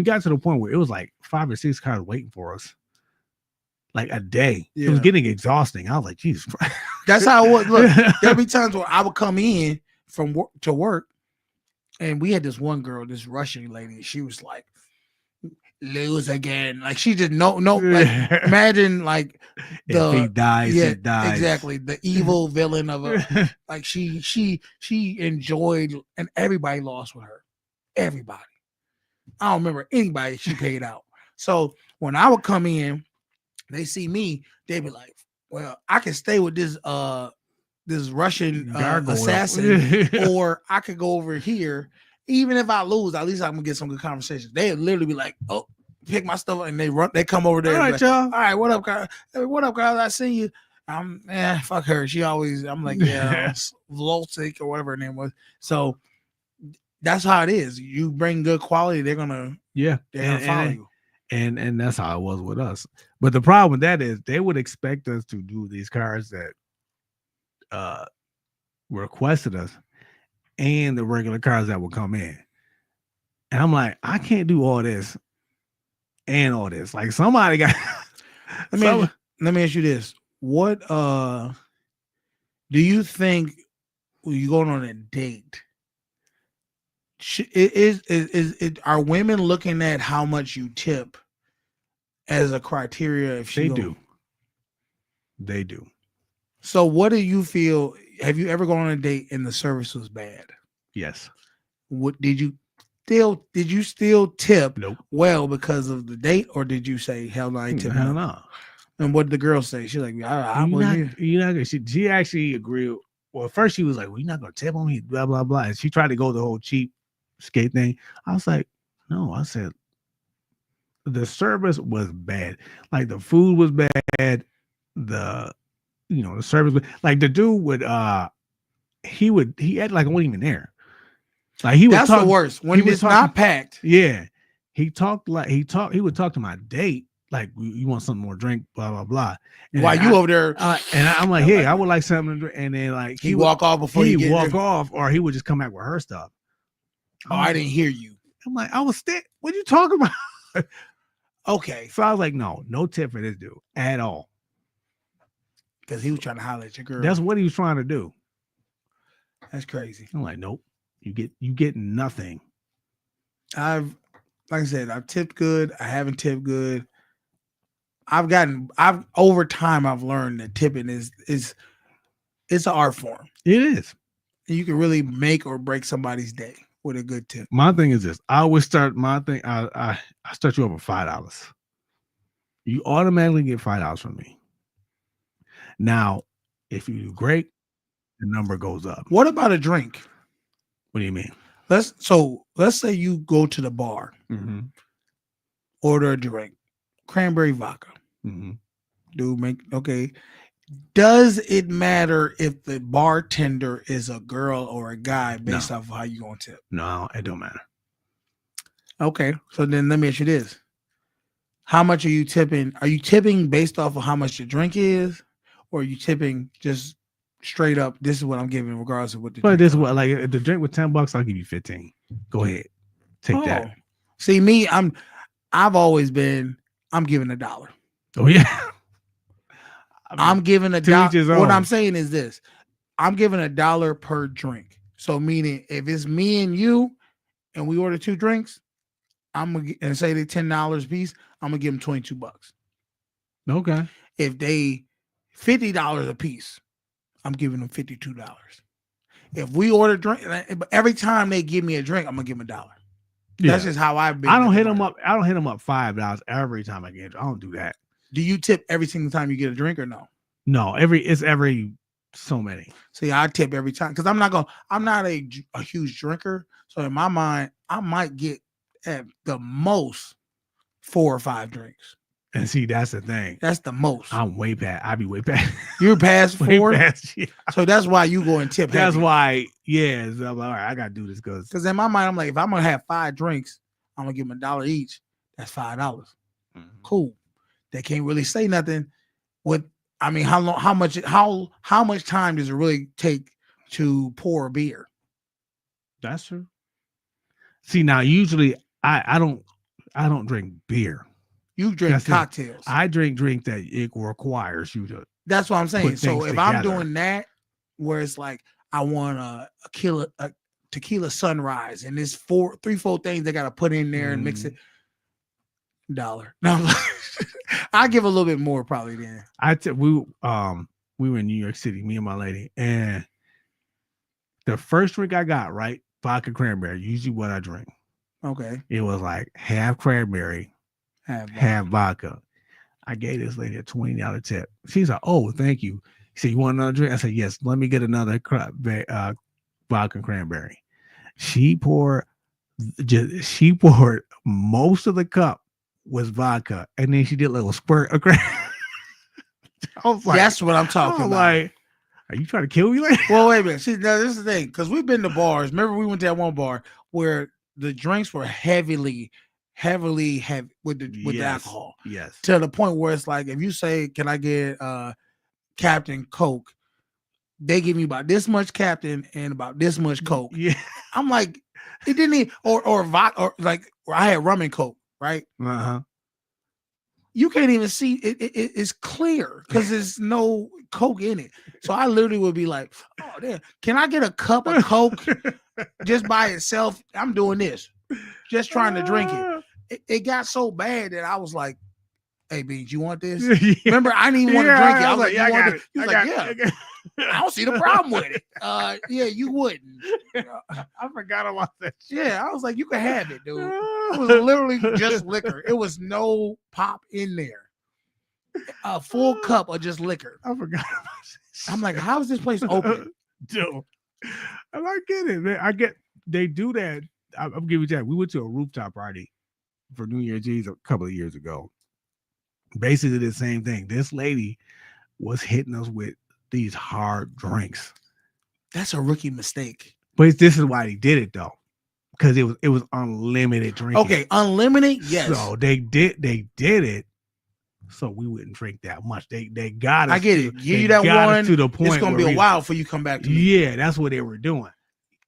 Speaker 4: got to the point where it was like 5 or 6 cars waiting for us. Like a day.
Speaker 3: Yeah.
Speaker 4: It was getting exhausting. I was like, Jesus Christ.
Speaker 3: That's how it was. Look, there'd be times where I would come in from work to work, and we had this one girl, this Russian lady. She was like, lose again. Like she just no. Like imagine like
Speaker 4: if he dies, he dies.
Speaker 3: Exactly. The evil villain of a like she enjoyed, and everybody lost with her. Everybody. I don't remember anybody she paid out. So when I would come in, they see me, they be like, well, I can stay with this Russian assassin, or I could go over here. Even if I lose, at least I'm gonna get some good conversations. They literally be like, oh, pick my stuff up, and they come over there.
Speaker 4: All right,
Speaker 3: like,
Speaker 4: y'all.
Speaker 3: All right, what up, guys? Hey, what up, guys? I seen you. Fuck her. She always, I'm like, yeah, Voltic or whatever her name was. So that's how it is. You bring good quality, they're gonna follow you.
Speaker 4: And that's how it was with us. But the problem with that is they would expect us to do these cars that requested us and the regular cars that would come in. And I'm like, I can't do all this and all this. Like somebody got
Speaker 3: let me ask you this. what do you think when you going on a date? Are women looking at how much you tip as a criteria? If
Speaker 4: They do. They do.
Speaker 3: So what do you feel? Have you ever gone on a date and the service was bad?
Speaker 4: Yes.
Speaker 3: What did you still tip
Speaker 4: Nope.
Speaker 3: well because of the date, or did you say hell no, I ain't tipping?
Speaker 4: Hell no.
Speaker 3: And what did the girl say? She's like, I'm
Speaker 4: you're
Speaker 3: with
Speaker 4: not,
Speaker 3: you.
Speaker 4: you're not gonna. She actually agreed. Well, at first she was like, "Well, you're not gonna tip on me," blah blah blah, and she tried to go the whole cheap skate thing. I was like, "No," I said, the service was bad. Like the food was bad. The service was, like the dude would he acted like I wasn't even there. Like he would
Speaker 3: That's
Speaker 4: talk,
Speaker 3: the worst when it's not packed.
Speaker 4: Yeah, he would talk to my date like, you want something more drink, blah blah blah. And
Speaker 3: While you over there,
Speaker 4: and I'm like, hey, I would like something to drink. And then like
Speaker 3: he walk off before
Speaker 4: he
Speaker 3: you
Speaker 4: walk off, or he would just come back with her stuff.
Speaker 3: Oh, I didn't hear you.
Speaker 4: I'm like, I was still. What you talking about?
Speaker 3: Okay,
Speaker 4: so I was like, no tip for this dude at all,
Speaker 3: because he was trying to holler at your girl.
Speaker 4: That's what he was trying to do.
Speaker 3: That's crazy.
Speaker 4: I'm like, nope, you get nothing.
Speaker 3: Like I said, I've tipped good. I haven't tipped good. Over time I've learned that tipping is it's an art form.
Speaker 4: It is.
Speaker 3: And you can really make or break somebody's day with a good tip.
Speaker 4: My thing is this. I always start my thing. I start you up with $5. You automatically get $5 from me. Now, if you do great, the number goes up.
Speaker 3: What about a drink?
Speaker 4: What do you mean?
Speaker 3: Let's say you go to the bar, order a drink, cranberry vodka. Okay. Does it matter if the bartender is a girl or a guy based off of how you gonna tip?
Speaker 4: No, it don't matter.
Speaker 3: Okay, so then let me ask you this: how much are you tipping? Are you tipping based off of how much your drink is, or are you tipping just straight up? This is what I'm giving, regardless of what the.
Speaker 4: But this is what, like, if the drink was $10, I'll give you 15. Go ahead, take that.
Speaker 3: See me, I've always been. I'm giving $1.
Speaker 4: Oh yeah.
Speaker 3: I'm giving $1. What I'm saying is this: I'm giving $1 per drink. So meaning, if it's me and you, and we order 2 drinks, I'm gonna and say they $10 a piece, I'm gonna give them $22.
Speaker 4: Okay.
Speaker 3: If they $50 a piece, I'm giving them $52. If we order drink, every time they give me a drink, I'm gonna give them $1. Yeah. That's just how I've been.
Speaker 4: I don't hit them up $5 every time I get. I don't do that.
Speaker 3: Do you tip every single time you get a drink or no?
Speaker 4: No, it's every so many.
Speaker 3: See, I tip every time because I'm not a huge drinker. So in my mind, I might get at the most 4 or 5 drinks.
Speaker 4: And see, that's the thing.
Speaker 3: That's the most.
Speaker 4: I'm way past. I be way past.
Speaker 3: You're past 4.
Speaker 4: Past, yeah.
Speaker 3: So that's why you go and tip.
Speaker 4: That's
Speaker 3: heavy.
Speaker 4: Why, yeah. So I'm like, all right, I gotta do this
Speaker 3: because in my mind, I'm like, if I'm gonna have 5 drinks, I'm gonna give them $1 each. That's $5. Cool. They can't really say nothing. How much time does it really take to pour a beer?
Speaker 4: That's true. See, now usually I don't drink beer.
Speaker 3: You drink cocktails.
Speaker 4: I drink that it requires you to.
Speaker 3: That's what I'm saying. So if I'm doing that, where it's like I want a tequila sunrise, and there's 3-4 things they got to put in there and mix it. $1. No, I give a little bit more probably then.
Speaker 4: We were in New York City, me and my lady, and the first drink I got, right, vodka cranberry, usually what I drink.
Speaker 3: Okay.
Speaker 4: It was like half cranberry, half vodka. I gave this lady a $20 tip. She's like, "Oh, thank you." She said, "You want another drink?" I said, "Yes, let me get another vodka cranberry." She poured most of the cup was vodka, and then she did a little spurt of cranberry. I was like,
Speaker 3: that's what I'm talking about.
Speaker 4: Like, are you trying to kill me?
Speaker 3: Well, wait a minute. See, now this is the thing, because we've been to bars. Remember, we went to that one bar where the drinks were heavy with the alcohol.
Speaker 4: Yes.
Speaker 3: To the point where it's like, if you say, "Can I get Captain Coke?" They give me about this much Captain and about this much Coke.
Speaker 4: Yeah.
Speaker 3: I'm like, it didn't even, or vodka, or like, I had rum and Coke, right? you can't even see it's clear because there's no Coke in it. So I literally would be like, oh damn, can I get a cup of Coke just by itself? I'm doing this, just trying to drink it. It got so bad that I was like, hey Beans, you want this?
Speaker 4: Yeah.
Speaker 3: Remember, I didn't even want to drink it. I was like,
Speaker 4: yeah,
Speaker 3: you
Speaker 4: I
Speaker 3: want
Speaker 4: got
Speaker 3: it?
Speaker 4: it.
Speaker 3: He was
Speaker 4: I
Speaker 3: like,
Speaker 4: got
Speaker 3: yeah.
Speaker 4: it.
Speaker 3: I don't see the problem with it. Yeah, you wouldn't.
Speaker 4: I forgot about that.
Speaker 3: Yeah, I was like, you can have it, dude. It was literally just liquor. It was no pop in there. A full cup of just liquor.
Speaker 4: I forgot about this.
Speaker 3: I'm like, how is this place open?
Speaker 4: Dude, and I get it, man. I get they do that. I'm giving you that. We went to a rooftop party for New Year's Eve a couple of years ago. Basically the same thing. This lady was hitting us with these hard drinks.
Speaker 3: That's a rookie mistake.
Speaker 4: But this is why they did it though. Because it was unlimited drinking.
Speaker 3: Okay, unlimited, yes.
Speaker 4: So they did it so we wouldn't drink that much. They got us.
Speaker 3: I get it. Give you that one
Speaker 4: to the point.
Speaker 3: It's gonna be a while before you come back to me.
Speaker 4: Yeah, that's what they were doing.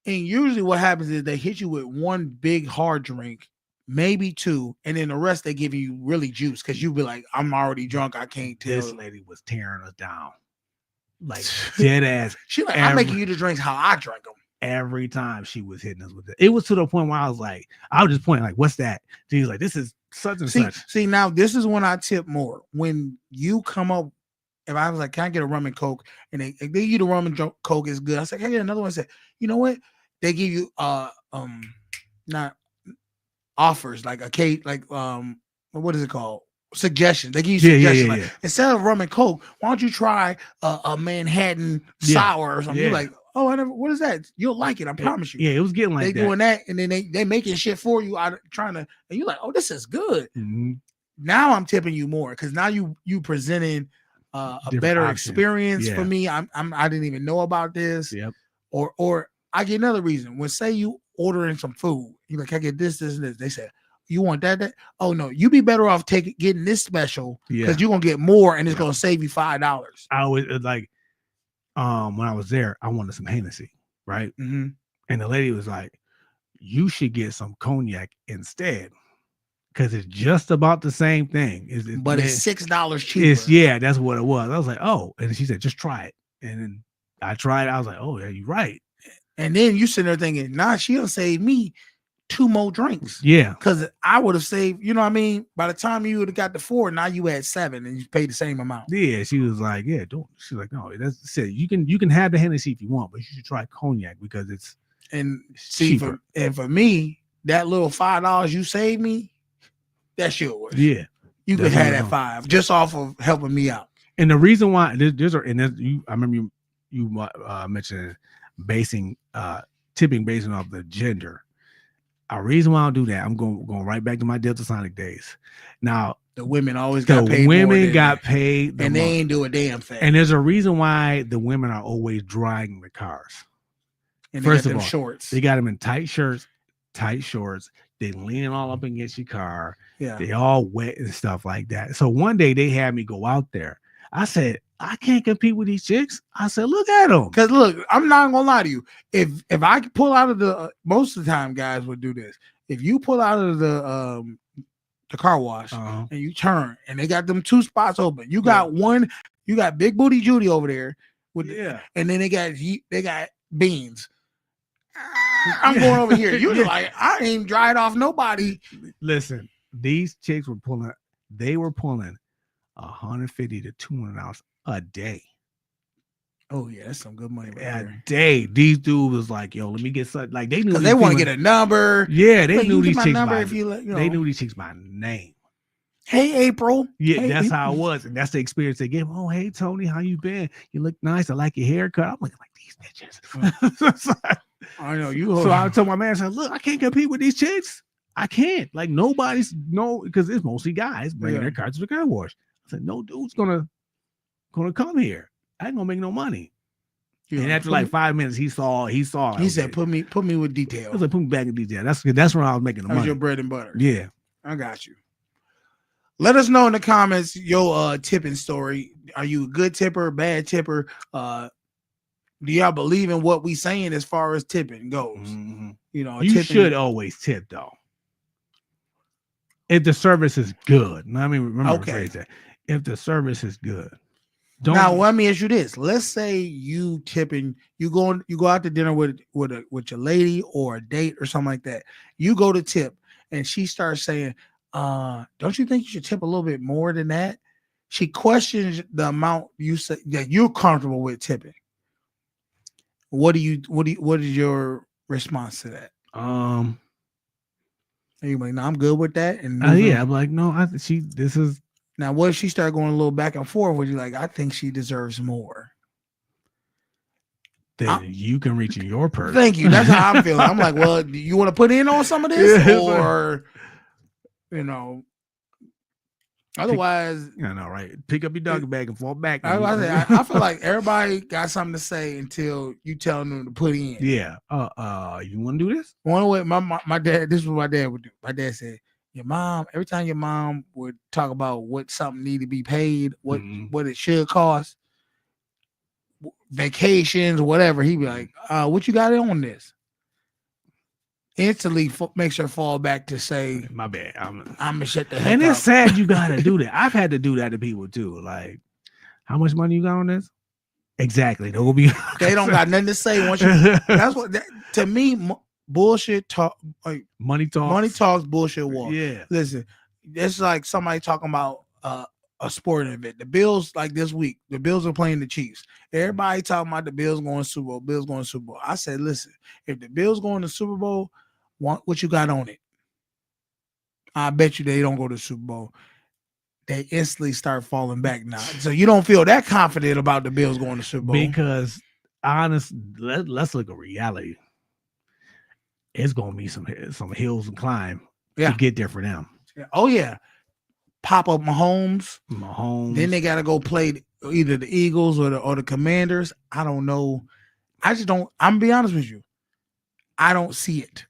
Speaker 3: And usually what happens is they hit you with one big hard drink, maybe two, and then the rest they give you really juice because you'll be like, I'm already drunk. I can't tell.
Speaker 4: This lady was tearing us down. Like dead ass.
Speaker 3: She like, I'm making you the drinks how I drink them.
Speaker 4: Every time she was hitting us with it. It was to the point where I was just pointing like, what's that? She was like, this is such and such.
Speaker 3: See, now this is when I tip more. When you come up, if I was like, can I get a rum and Coke? And they give you the rum and Coke is good. I said, can I get another one? I said, you know what? They give you not offers like a cake, like what is it called? Suggestions. They give you suggestions.
Speaker 4: Yeah.
Speaker 3: Like, instead of rum and Coke, why don't you try a Manhattan sour or something?
Speaker 4: Yeah.
Speaker 3: You're like, oh, I never. What is that? You'll like it. I promise you.
Speaker 4: Yeah, it was getting like
Speaker 3: they
Speaker 4: that.
Speaker 3: doing that, and then they making shit for you. Trying to, and you're like, oh, this is good.
Speaker 4: Mm-hmm.
Speaker 3: Now I'm tipping you more because now you presenting a
Speaker 4: Different
Speaker 3: better
Speaker 4: option.
Speaker 3: experience for me. I didn't even know about this.
Speaker 4: Yep.
Speaker 3: Or I get another reason. When say you ordering some food, you like, I get this, and this. They say, you want that? Oh no, you be better off getting this special because you're gonna get more and it's gonna save you $5.
Speaker 4: I always like when I was there, I wanted some Hennessy, right?
Speaker 3: Mm-hmm.
Speaker 4: And the lady was like, you should get some cognac instead. Because it's just about the same thing.
Speaker 3: But it's $6 cheaper.
Speaker 4: That's what it was. I was like, oh, and she said, just try it. And then I tried it. I was like, oh yeah, you're right.
Speaker 3: And then you sitting there thinking, nah, she'll save me 2 more drinks.
Speaker 4: Yeah.
Speaker 3: Because I would have saved, you know what I mean? By the time you would have got the 4, now you had 7 and you paid the same amount.
Speaker 4: Yeah. She was like, yeah, don't. She's like, no, that's it. You can have the Hennessy if you want, but you should try cognac because it's
Speaker 3: cheaper. For me, that little $5 you saved me, that's yours.
Speaker 4: Yeah.
Speaker 3: You could have that 5 just off of helping me out.
Speaker 4: And the reason why I remember you mentioned tipping basing off the gender. A reason why I'll do that, I'm going right back to my Delta Sonic days. Now
Speaker 3: the women always got paid.
Speaker 4: Women got paid,
Speaker 3: and they ain't do a damn thing.
Speaker 4: And there's a reason why the women are always driving the cars.
Speaker 3: And
Speaker 4: first of all,
Speaker 3: shorts.
Speaker 4: They got them in tight shirts, tight shorts. They leaning all up against your car.
Speaker 3: Yeah,
Speaker 4: they all wet and stuff like that. So one day they had me go out there. I said, I can't compete with these chicks. I said, look at them.
Speaker 3: Because look, I'm not gonna lie to you. If I could pull out of the most of the time, guys would do this. If you pull out of the car wash and you turn and they got them 2 spots open, you got one. You got Big Booty Judy over there with and then they got Beans. I'm going over here. You're like, I ain't dried off nobody.
Speaker 4: Listen, these chicks were pulling. They were pulling $150 to $200 a day.
Speaker 3: Oh yeah, that's some good money.
Speaker 4: A day. These dudes was like, "Yo, let me get something." Like they knew
Speaker 3: they want to get a number.
Speaker 4: Yeah, they knew these chicks by.
Speaker 3: They
Speaker 4: knew these chicks by name.
Speaker 3: Hey, April.
Speaker 4: Yeah,
Speaker 3: hey,
Speaker 4: that's
Speaker 3: April.
Speaker 4: how it was, and that's the experience they gave. Oh, hey, Tony, how you been? You look nice. I like your haircut. I'm looking like these bitches.
Speaker 3: I know you.
Speaker 4: So I told my man, I said, "Look, I can't compete with these chicks. I can't. Like nobody's because it's mostly guys bringing their cars to the car wash." I said, "No dude's gonna come here. I ain't gonna make no money." Yeah, and after like 5 minutes, he saw. He
Speaker 3: said, "Put me with detail."
Speaker 4: I was like, "Put me back in detail." That's where I was making the money.
Speaker 3: Your bread and butter.
Speaker 4: Yeah,
Speaker 3: I got you. Let us know in the comments your tipping story. Are you a good tipper, bad tipper? Do y'all believe in what we saying as far as tipping goes?
Speaker 4: Mm-hmm.
Speaker 3: You know,
Speaker 4: you should always tip though. if the service is good. Let me remember
Speaker 1: Okay.
Speaker 4: to phrase that. If the service is good, don't.
Speaker 3: Now let me ask you this: let's say you tipping, you go out to dinner with your lady or a date or something like that. You go to tip, and she starts saying, "Don't you think you should tip a little bit more than that?" She questions the amount you say that you're comfortable with tipping. What is your response to that?
Speaker 4: Um.
Speaker 3: Are you like, no, I'm good with that. And
Speaker 4: Yeah, I'm like, no, this is.
Speaker 3: Now, what if she started going a little back and forth with you? Like, I think she deserves more.
Speaker 4: Then you can reach in your purse.
Speaker 3: Thank you. That's how I'm feeling. I'm like, well, do you want to put in on some of this, or otherwise?
Speaker 4: I know, right? Pick up your doggy bag and fall back.
Speaker 3: I feel like everybody got something to say until you tell them to put in.
Speaker 4: Yeah. You want to do this?
Speaker 3: One way, my dad. This is what my dad would do. My dad said, "Your mom. Every time your mom would talk about what something need to be paid, what it should cost, vacations, whatever, he'd be like, what you got on this?" Instantly makes her fall back to say,
Speaker 4: "My bad. I'm
Speaker 3: gonna shut the heck up."
Speaker 4: And it's sad you gotta do that. I've had to do that to people too. Like, how much money you got on this? Exactly. They
Speaker 3: don't got nothing to say once you. That's what to me. Bullshit talk. Like
Speaker 4: money talks.
Speaker 3: Money talks. Bullshit walk.
Speaker 4: Yeah.
Speaker 3: Listen, it's like somebody talking about a sporting event. The Bills, like this week, the Bills are playing the Chiefs. Everybody talking about the Bills going to Super Bowl. Bills going to Super Bowl. I said, listen, if the Bills going to Super Bowl, what you got on it? I bet you they don't go to Super Bowl. They instantly start falling back now. So you don't feel that confident about the Bills going to Super Bowl.
Speaker 4: Because let's look at reality. It's gonna be some hills and climb to get there for them.
Speaker 3: Oh yeah. Pop up Mahomes. Then they gotta go play either the Eagles or the Commanders. I don't know. I just don't. I'm gonna be honest with you. I don't see it.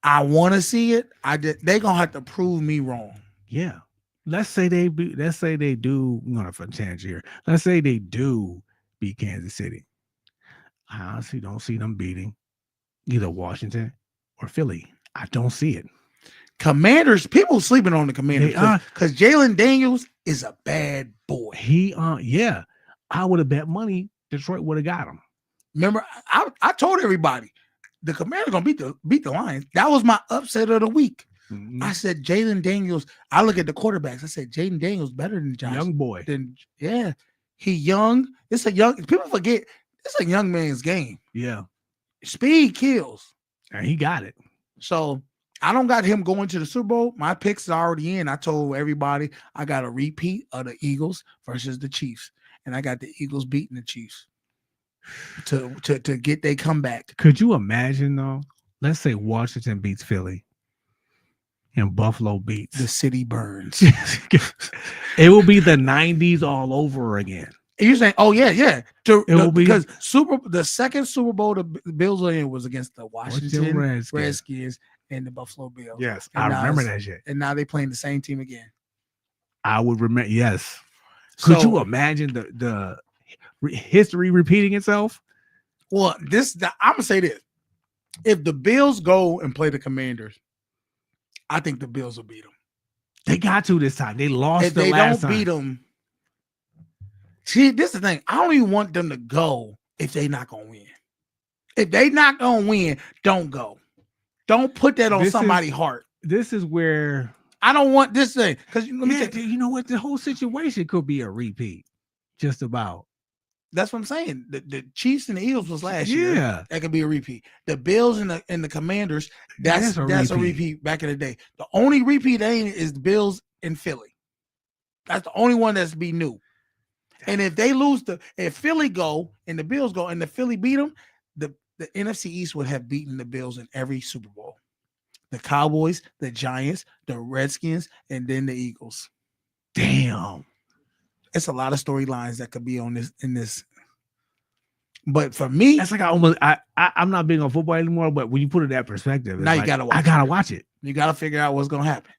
Speaker 3: I want to see it. They gonna have to prove me wrong.
Speaker 4: Yeah. Let's say they do. I'm gonna for a chance here. Let's say they do beat Kansas City. I honestly don't see them beating either Washington or Philly. I don't see it.
Speaker 3: Commanders, people sleeping on the Commanders because Jalen Daniels is a bad boy.
Speaker 4: Yeah. I would have bet money Detroit would have got him.
Speaker 3: Remember, I told everybody the Commanders gonna beat the Lions. That was my upset of the week. Mm-hmm. I said Jalen Daniels. I look at the quarterbacks. I said Jalen Daniels better than Josh.
Speaker 4: Young boy.
Speaker 3: He young. It's a young. People forget it's a young man's game.
Speaker 4: Yeah.
Speaker 3: Speed kills.
Speaker 4: And he got it.
Speaker 3: So I don't got him going to the Super Bowl. My picks are already in. I told everybody I got a repeat of the Eagles versus the Chiefs. And I got the Eagles beating the Chiefs to get their comeback.
Speaker 4: Could you imagine though? Let's say Washington beats Philly and Buffalo beats.
Speaker 3: The city burns.
Speaker 4: It will be the 90s all over again.
Speaker 3: You're saying, oh yeah. Because the second Super Bowl the Bills are in was against the Washington Redskins and the Buffalo Bills.
Speaker 4: Yes, I remember that shit.
Speaker 3: And now they're playing the same team again.
Speaker 4: I would remember. Yes. Could you imagine the history repeating itself?
Speaker 3: Well, I'm gonna say this: if the Bills go and play the Commanders, I think the Bills will beat them.
Speaker 4: They got to this time. They lost
Speaker 3: if
Speaker 4: the
Speaker 3: they
Speaker 4: last
Speaker 3: don't
Speaker 4: time.
Speaker 3: beat them. See, this is the thing. I don't even want them to go if they not gonna win. If they not gonna win, don't go. Don't put that on somebody's heart.
Speaker 4: This is where
Speaker 3: I don't want this thing because
Speaker 4: you know what? The whole situation could be a repeat. Just about.
Speaker 3: That's what I'm saying. The Chiefs and the Eagles was last year.
Speaker 4: Yeah,
Speaker 3: that could be a repeat. The Bills and the Commanders. That's a repeat back in the day. The only repeat is the Bills and Philly. That's the only one that's be new. And if they lose if Philly go and the Bills go and the Philly beat them, the NFC East would have beaten the Bills in every Super Bowl. The Cowboys, the Giants, the Redskins, and then the Eagles.
Speaker 4: Damn.
Speaker 3: It's a lot of storylines that could be in this. But for me,
Speaker 4: that's like I'm not big on football anymore. But when you put it in that perspective,
Speaker 3: now you gotta watch.
Speaker 4: I gotta watch it.
Speaker 3: You gotta figure out what's gonna happen.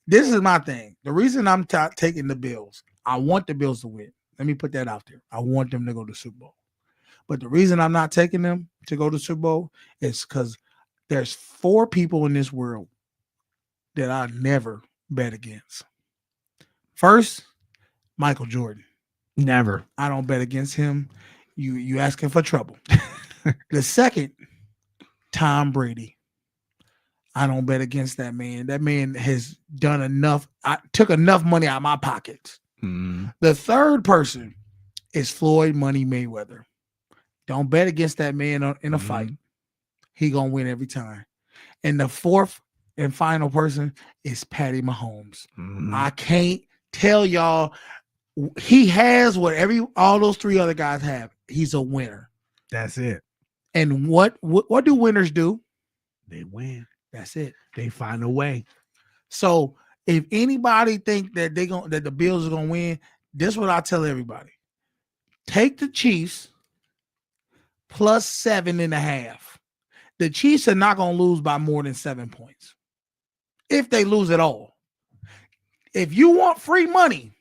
Speaker 3: This is my thing. The reason I'm taking the Bills, I want the Bills to win. Let me put that out there. I want them to go to Super Bowl. But the reason I'm not taking them to go to Super Bowl is because there's 4 people in this world that I never bet against. First, Michael Jordan.
Speaker 4: Never.
Speaker 3: I don't bet against him. You asking for trouble. The second, Tom Brady. I don't bet against that man. That man has done enough. I took enough money out of my pockets.
Speaker 4: Mm.
Speaker 3: The third person is Floyd Money Mayweather. Don't bet against that man in a fight. He gonna win every time. And the fourth and final person is Patty Mahomes. I can't tell y'all. He has what all those three other guys have. He's a winner.
Speaker 4: That's it.
Speaker 3: And what do winners do?
Speaker 4: They win.
Speaker 3: That's it.
Speaker 4: They find a way.
Speaker 3: So if anybody think that that the Bills are gonna win, this is what I tell everybody: take the Chiefs plus 7.5. The Chiefs are not gonna lose by more than 7 points. If they lose at all. If you want free money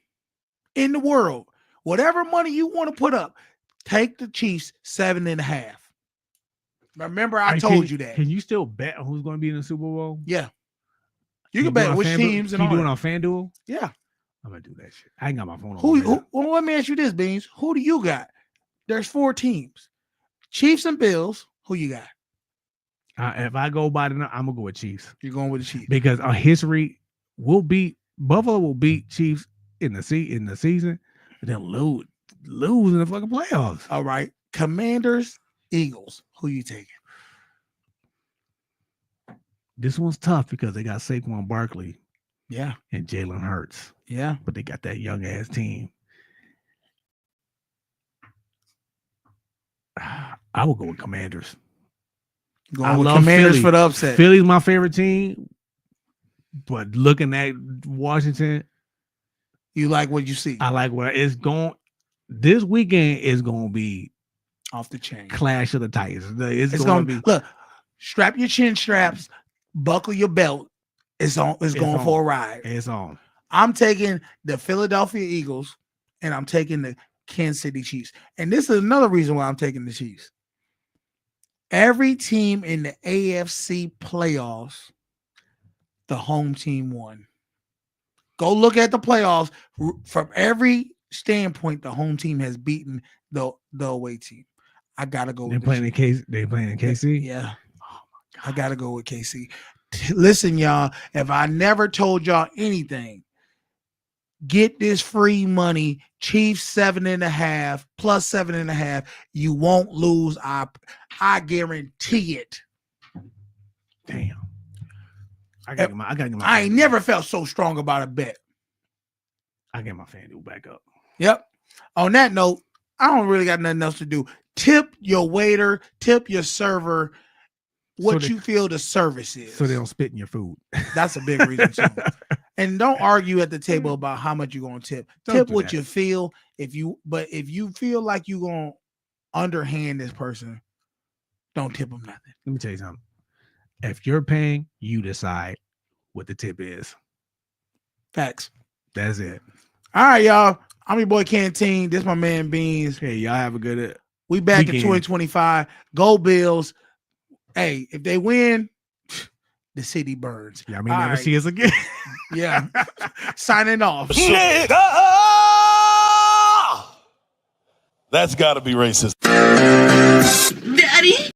Speaker 3: in the world, whatever money you want to put up, take the Chiefs 7.5. Remember, I told you that.
Speaker 4: Can you still bet on who's going to be in the Super Bowl?
Speaker 3: Yeah. You can bet which teams and all.
Speaker 4: You doing on FanDuel?
Speaker 3: Yeah.
Speaker 4: I'm going to do that shit. I ain't got my phone on.
Speaker 3: Who, well, let me ask you this, Beans. Who do you got? There's 4 teams. Chiefs and Bills. Who you got?
Speaker 4: If I go by the, I'm going to go with Chiefs.
Speaker 3: You're going with the Chiefs.
Speaker 4: Because our history Buffalo will beat Chiefs in the season, and then lose in the fucking playoffs.
Speaker 3: All right. Commanders, Eagles. Who you taking?
Speaker 4: This one's tough because they got Saquon Barkley,
Speaker 3: yeah,
Speaker 4: and Jalen Hurts,
Speaker 3: yeah,
Speaker 4: but they got that young ass team. I will go with Commanders.
Speaker 3: I love Commanders
Speaker 4: Philly.
Speaker 3: For the upset.
Speaker 4: Philly's my favorite team, but looking at Washington,
Speaker 3: you like what you see.
Speaker 4: I like where it's going. This weekend is going to be
Speaker 3: off the chain.
Speaker 4: Clash of the Titans. It's
Speaker 3: going to be. Look, strap your chin straps, buckle your belt. It's going for a ride.
Speaker 4: It's on.
Speaker 3: I'm taking the Philadelphia Eagles, and I'm taking the Kansas City Chiefs. And this is another reason why I'm taking the Chiefs. Every team in the AFC playoffs, the home team won. Go look at the playoffs. From every standpoint, the home team has beaten the away team. I gotta go.
Speaker 4: They're playing in KC. They playing in KC.
Speaker 3: Yeah. Oh my God. I gotta go with KC. Listen, y'all. If I never told y'all anything, get this free money. Chiefs 7.5 plus 7.5. You won't lose. I guarantee it.
Speaker 4: Damn. I gotta get my.
Speaker 3: I ain't never felt so strong about a bet.
Speaker 4: I get my FanDuel back up.
Speaker 3: Yep. On that note, I don't really got nothing else to do. Tip your waiter, tip your server what you feel the service is.
Speaker 4: So they don't spit in your food.
Speaker 3: That's a big reason too. And don't argue at the table about how much you're gonna tip. Tip what you feel. If you feel like you're gonna underhand this person, don't tip them nothing.
Speaker 4: Let me tell you something. If you're paying, you decide what the tip is.
Speaker 3: Facts.
Speaker 4: That's it.
Speaker 3: All right, y'all. I'm your boy Canteen. This my man Beans.
Speaker 4: Hey, y'all have a good
Speaker 3: we back in 2025. Go Bills. Hey, if they win, the city burns.
Speaker 4: Y'all may never see us again.
Speaker 3: Yeah. Signing off.
Speaker 5: That's got to be racist.
Speaker 6: Daddy.